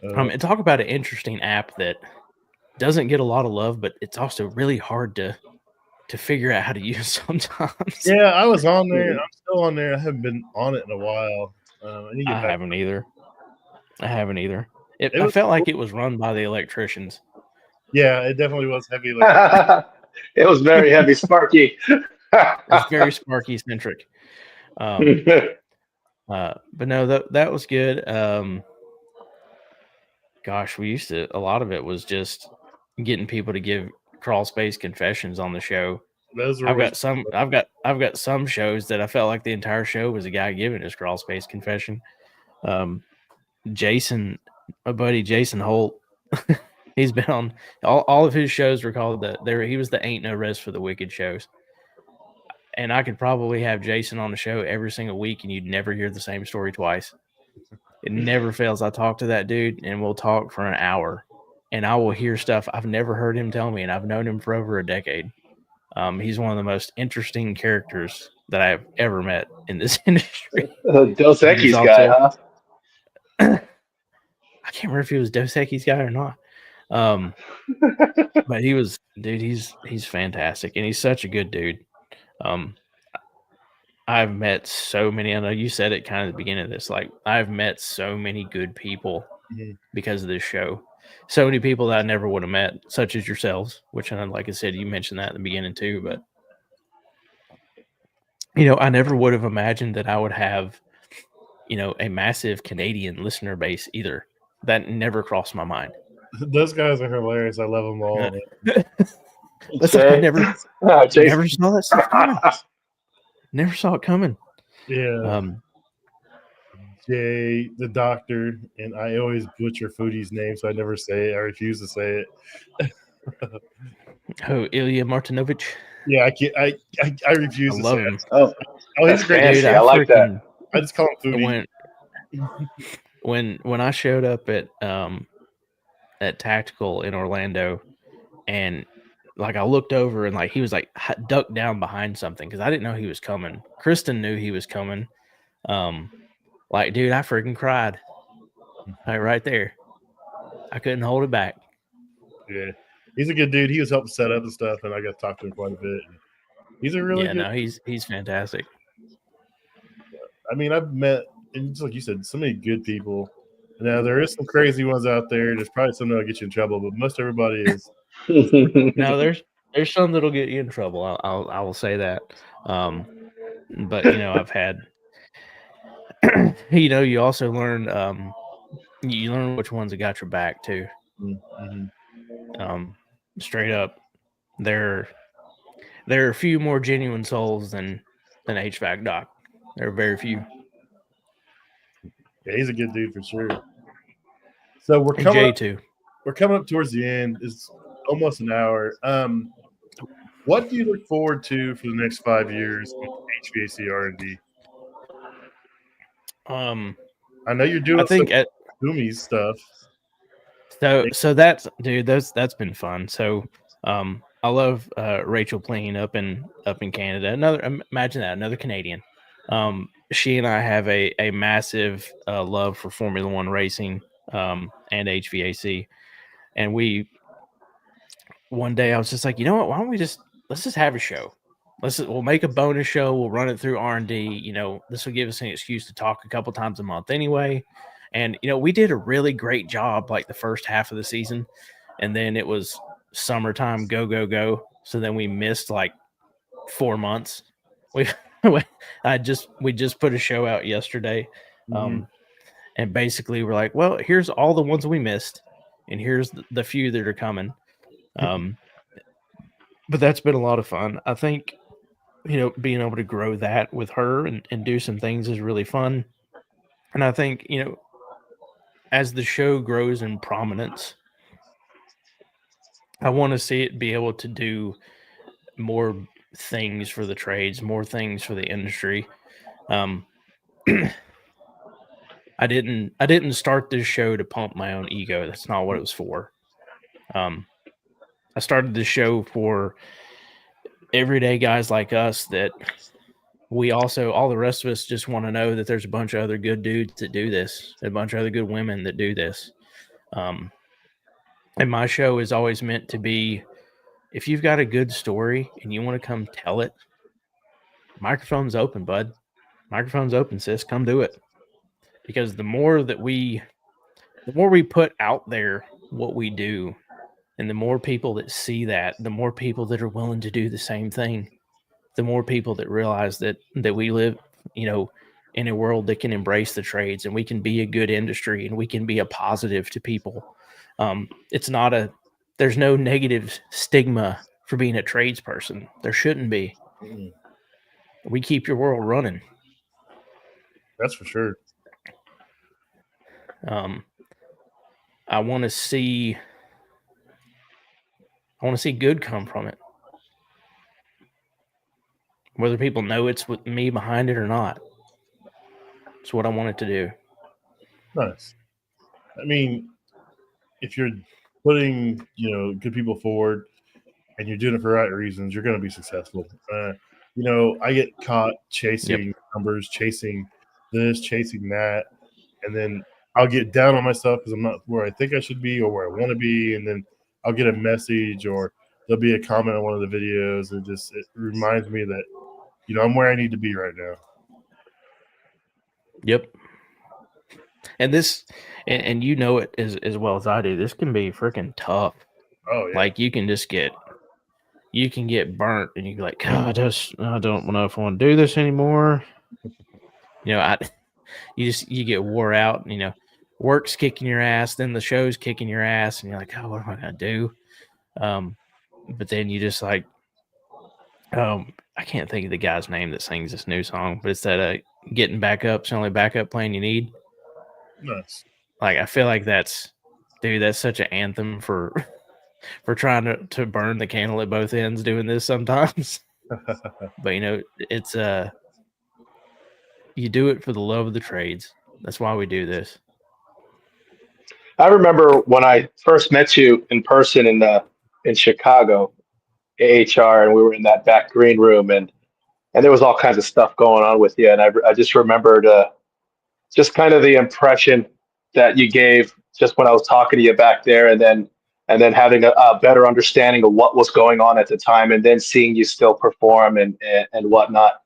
And talk about an interesting app that doesn't get a lot of love, but it's also really hard to figure out how to use sometimes. Yeah, I was on there. I'm still on there. I haven't been on it in a while. I haven't either. I felt like it was run by the electricians. Yeah, it definitely was heavy. It was very heavy, Sparky. It's very Sparky centric. But no, that was good. Gosh, a lot of it was just getting people to give crawl space confessions on the show. I've got some shows that I felt like the entire show was a guy giving his crawl space confession. Jason, my buddy Jason Holt, he's been on all of his shows were called he was the Ain't No Rest for the Wicked shows. And I could probably have Jason on the show every single week and you'd never hear the same story twice. It never fails. I talk to that dude and we'll talk for an hour and I will hear stuff I've never heard him tell me, and I've known him for over a decade. He's one of the most interesting characters that I've ever met in this industry. Dos Equis guy, huh? I can't remember if he was Dos Equis guy or not. But he was, dude, he's fantastic. And he's such a good dude. I've met so many, I know you said it kind of at the beginning of this, like I've met so many good people because of this show. So many people that I never would have met, such as yourselves, which, like I said, you mentioned that in the beginning too. But, I never would have imagined that I would have, a massive Canadian listener base either. That never crossed my mind. Those guys are hilarious. I love them all. I never saw that stuff coming. Never saw it coming. Yeah. Jay, the doctor, and I always butcher Foodie's name, so I never say it. I refuse to say it. Ilya Martinovich. Yeah, I can't. I refuse to say him. It. Oh, he's great. Dude, I like that. I just call him Foodie. When I showed up at Tactical in Orlando, and like I looked over and like he was like ducked down behind something because I didn't know he was coming. Kristen knew he was coming. Like, dude, I freaking cried. Like right there. I couldn't hold it back. Yeah. He's a good dude. He was helping set up and stuff, and I got to talk to him quite a bit. He's a really good. No, he's fantastic. I mean, I've met, and just like you said, so many good people. Now there is some crazy ones out there. There's probably some that'll get you in trouble, but most everybody is. No, there's some that'll get you in trouble. I will say that. But I've had. You also learn. You learn which ones that got your back too. Mm-hmm. Straight up, there are a few more genuine souls than HVAC Doc. There are very few. Yeah, he's a good dude for sure. So we're coming up towards the end. It's almost an hour. What do you look forward to for the next 5 years with HVAC R&D? I know you're doing Gumi stuff. So that's, dude, that's been fun. So I love Rachel Pleen up in Canada. Another Canadian. She and I have a massive love for Formula One racing and HVAC. And one day I was just like, you know what? Let's just have a show. we'll make a bonus show. We'll run it through R&D. You know, this will give us an excuse to talk a couple times a month anyway. And, you know, we did a really great job like the first half of the season. And then it was summertime, go, go, go. So then we missed like 4 months. We just put a show out yesterday. And basically we're like, well, here's all the ones we missed. And here's the few that are coming. But that's been a lot of fun. I think, you know, being able to grow that with her and do some things is really fun. And I think, you know, as the show grows in prominence, I want to see it be able to do more things for the trades, more things for the industry. I didn't start this show to pump my own ego. That's not what it was for. I started this show for everyday guys like us that we also, all the rest of us just want to know that there's a bunch of other good dudes that do this, a bunch of other good women that do this. And my show is always meant to be, if you've got a good story and you want to come tell it, microphone's open, bud. Microphone's open, sis. Come do it. Because the more we put out there what we do, and the more people that see that, the more people that are willing to do the same thing, the more people that realize that we live, you know, in a world that can embrace the trades and we can be a good industry and we can be a positive to people. There's no negative stigma for being a tradesperson. There shouldn't be. We keep your world running. That's for sure. I want to see good come from it. Whether people know it's with me behind it or not. It's what I want it to do. Nice. I mean, if you're putting, you know, good people forward and you're doing it for the right reasons, you're going to be successful. You know, I get caught chasing numbers, chasing this, chasing that, and then I'll get down on myself because I'm not where I think I should be or where I want to be, and then I'll get a message or there'll be a comment on one of the videos, and it reminds me that, you know, I'm where I need to be right now. Yep. And this, and you know it as well as I do, this can be freaking tough. Oh, yeah. Like you can get burnt and you be like, God, I don't know if I want to do this anymore. You know, you get wore out, you know, work's kicking your ass, then the show's kicking your ass, and you're like, oh, what am I going to do? But then you just like, I can't think of the guy's name that sings this new song, but it's that getting back up's the only backup plan you need. Nice. Like, I feel like that's such an anthem for trying to burn the candle at both ends doing this sometimes. But, you know, it's you do it for the love of the trades. That's why we do this. I remember when I first met you in person in Chicago, AHR, and we were in that back green room, and there was all kinds of stuff going on with you, and I just remembered just kind of the impression that you gave just when I was talking to you back there, and then having a better understanding of what was going on at the time, and then seeing you still perform and whatnot.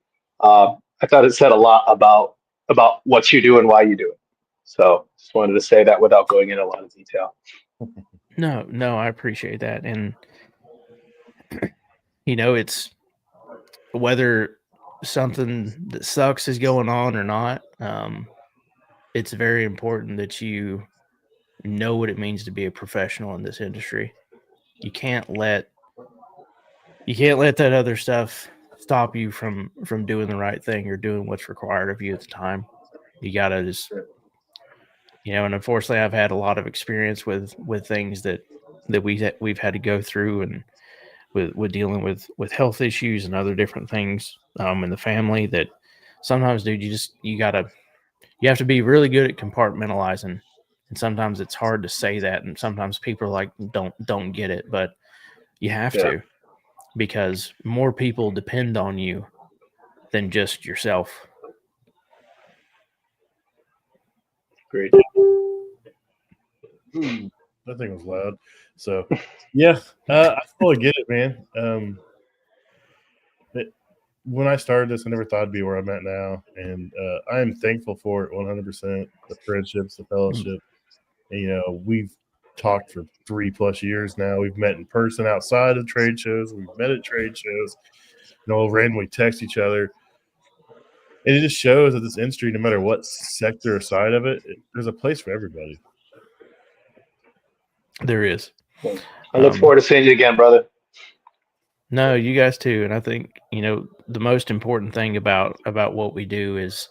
I thought it said a lot about what you do and why you do it. So just wanted to say that without going into a lot of detail. No, I appreciate that. And, you know, it's whether something that sucks is going on or not. It's very important that you know what it means to be a professional in this industry. You can't let that other stuff stop you from doing the right thing or doing what's required of you at the time. You gotta just, you know, and unfortunately I've had a lot of experience with things that we've had to go through, and with dealing with health issues and other different things in the family, that sometimes, dude, you have to be really good at compartmentalizing. And sometimes it's hard to say that, and sometimes people are like, don't get it, but you have to, because more people depend on you than just yourself. Great. Ooh, that thing was loud. So, yeah, I fully get it, man. when I started this, I never thought I'd be where I'm at now, and I am thankful for it 100%. The friendships, the fellowship. And, we've talked for 3+ years now. We've met in person outside of trade shows. We've met at trade shows. Randomly text each other. And it just shows that this industry, no matter what sector or side of it, there's a place for everybody. There is. I look forward to seeing you again, brother. No, you guys too. And I think, the most important thing about what we do is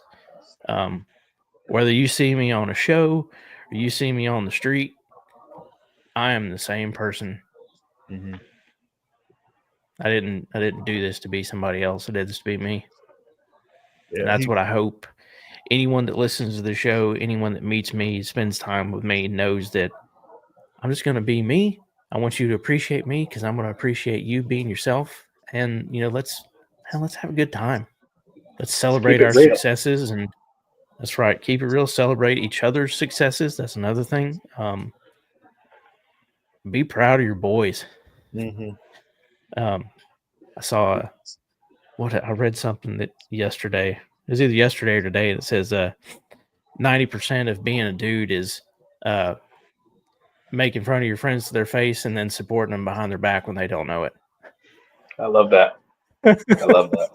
whether you see me on a show or you see me on the street, I am the same person. Mm-hmm. I didn't do this to be somebody else. I did this to be me. Yeah, and that's what I hope anyone that listens to the show, anyone that meets me, spends time with me, knows that I'm just going to be me. I want you to appreciate me because I'm going to appreciate you being yourself. And, let's have a good time. Let's celebrate our successes. And that's right. Keep it real. Celebrate each other's successes. That's another thing. Be proud of your boys. Mm-hmm. I saw I read something that yesterday. It was either yesterday or today that says 90% of being a dude is making fun of your friends to their face and then supporting them behind their back when they don't know it. I love that. I love that.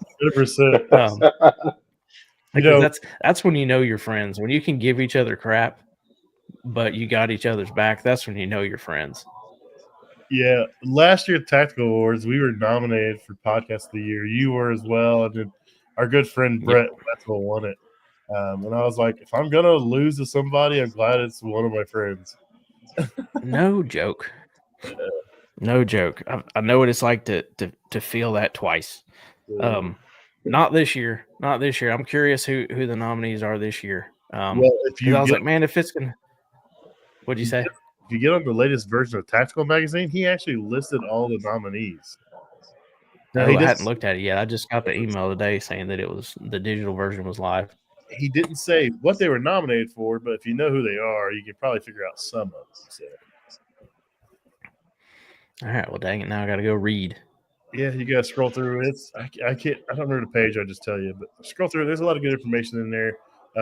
100%. That's when you know your friends. When you can give each other crap, but you got each other's back, that's when you know your friends. Yeah. Last year at Tactical Awards, we were nominated for Podcast of the Year. You were as well. And then our good friend Brett Wetzel won it. And I was like, if I'm going to lose to somebody, I'm glad it's one of my friends. No joke. No joke. I know what it's like to feel that twice. Not this year. Not this year. I'm curious who the nominees are this year. Well, if you I was like, man, if it's gonna, what'd you say? If you get on the latest version of Tactical Magazine, he actually listed all the nominees. No, I hadn't looked at it yet. I just got the email today saying that the digital version was live. He didn't say what they were nominated for, but if you know who they are, you can probably figure out some of them. So. All right. Well, dang it. Now I got to go read. Yeah, you got to scroll through. I don't remember the page. I just tell you, but scroll through. There's a lot of good information in there.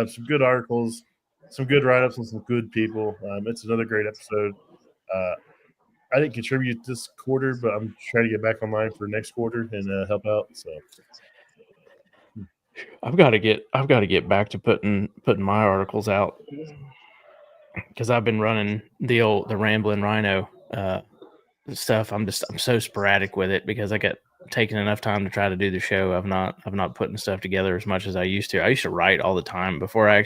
Some good articles, some good write-ups, and some good people. It's another great episode. I didn't contribute this quarter, but I'm trying to get back online for next quarter and help out. So I've got to get back to putting my articles out because I've been running the Rambling Rhino stuff. I'm so sporadic with it because I got taking enough time to try to do the show. I've not putting stuff together as much as I used to. I used to write all the time before I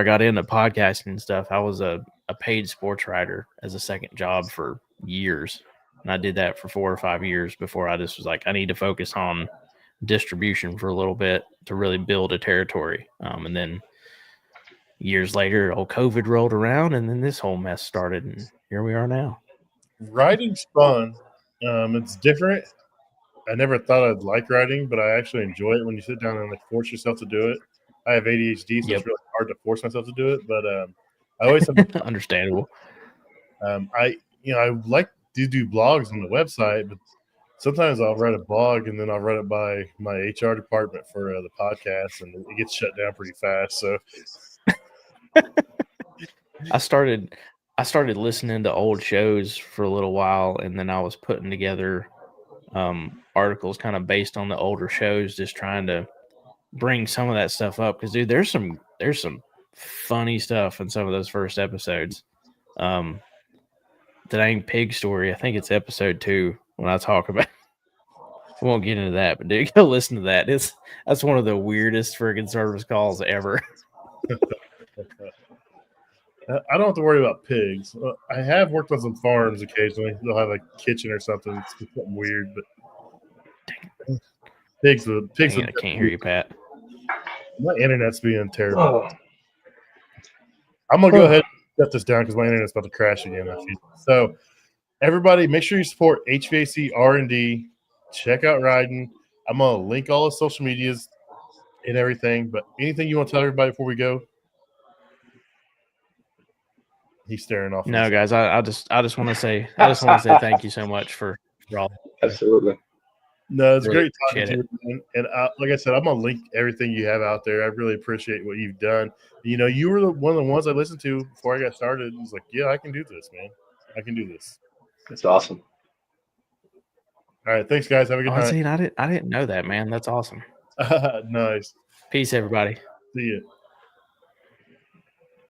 got into podcasting and stuff. I was a paid sports writer as a second job for years. And I did that for 4 or 5 years before I just was like, I need to focus on distribution for a little bit to really build a territory. And then years later, old COVID rolled around and then this whole mess started. And here we are now. Writing's fun. It's different. I never thought I'd like writing, but I actually enjoy it when you sit down and force yourself to do it. I have ADHD, so it's really hard to force myself to do it. But I always have understandable. I like to do blogs on the website, but sometimes I'll write a blog and then I'll run it by my HR department for the podcast, and it gets shut down pretty fast. So I started listening to old shows for a little while, and then I was putting together articles kind of based on the older shows, just trying to bring some of that stuff up. Because dude, there's some funny stuff in some of those first episodes. The dang pig story, I think it's episode 2 when I talk about. I won't get into that, but dude, go listen to that. That's one of the weirdest friggin' service calls ever. I don't have to worry about pigs. I have worked on some farms occasionally. They'll have a kitchen or something, something weird, but pigs. I can't hear you, Pat. My internet's being terrible. I'm gonna go ahead and shut this down because my internet's about to crash again. So, everybody, make sure you support HVAC R&D. Check out Rhydon. I'm gonna link all the social medias and everything. But anything you want to tell everybody before we go? He's staring off. No, guys, I just want to say thank you so much for all. Absolutely. No, it's Really great talking to appreciate you, man. And like I said, I'm gonna link everything you have out there. I really appreciate what you've done. You know, you were one of the ones I listened to before I got started. It was like, yeah, I can do this, man. I can do this. It's awesome. All right, thanks, guys. Have a good Oh, night. see, I didn't know that, man. That's awesome. Nice. Peace, everybody. See you.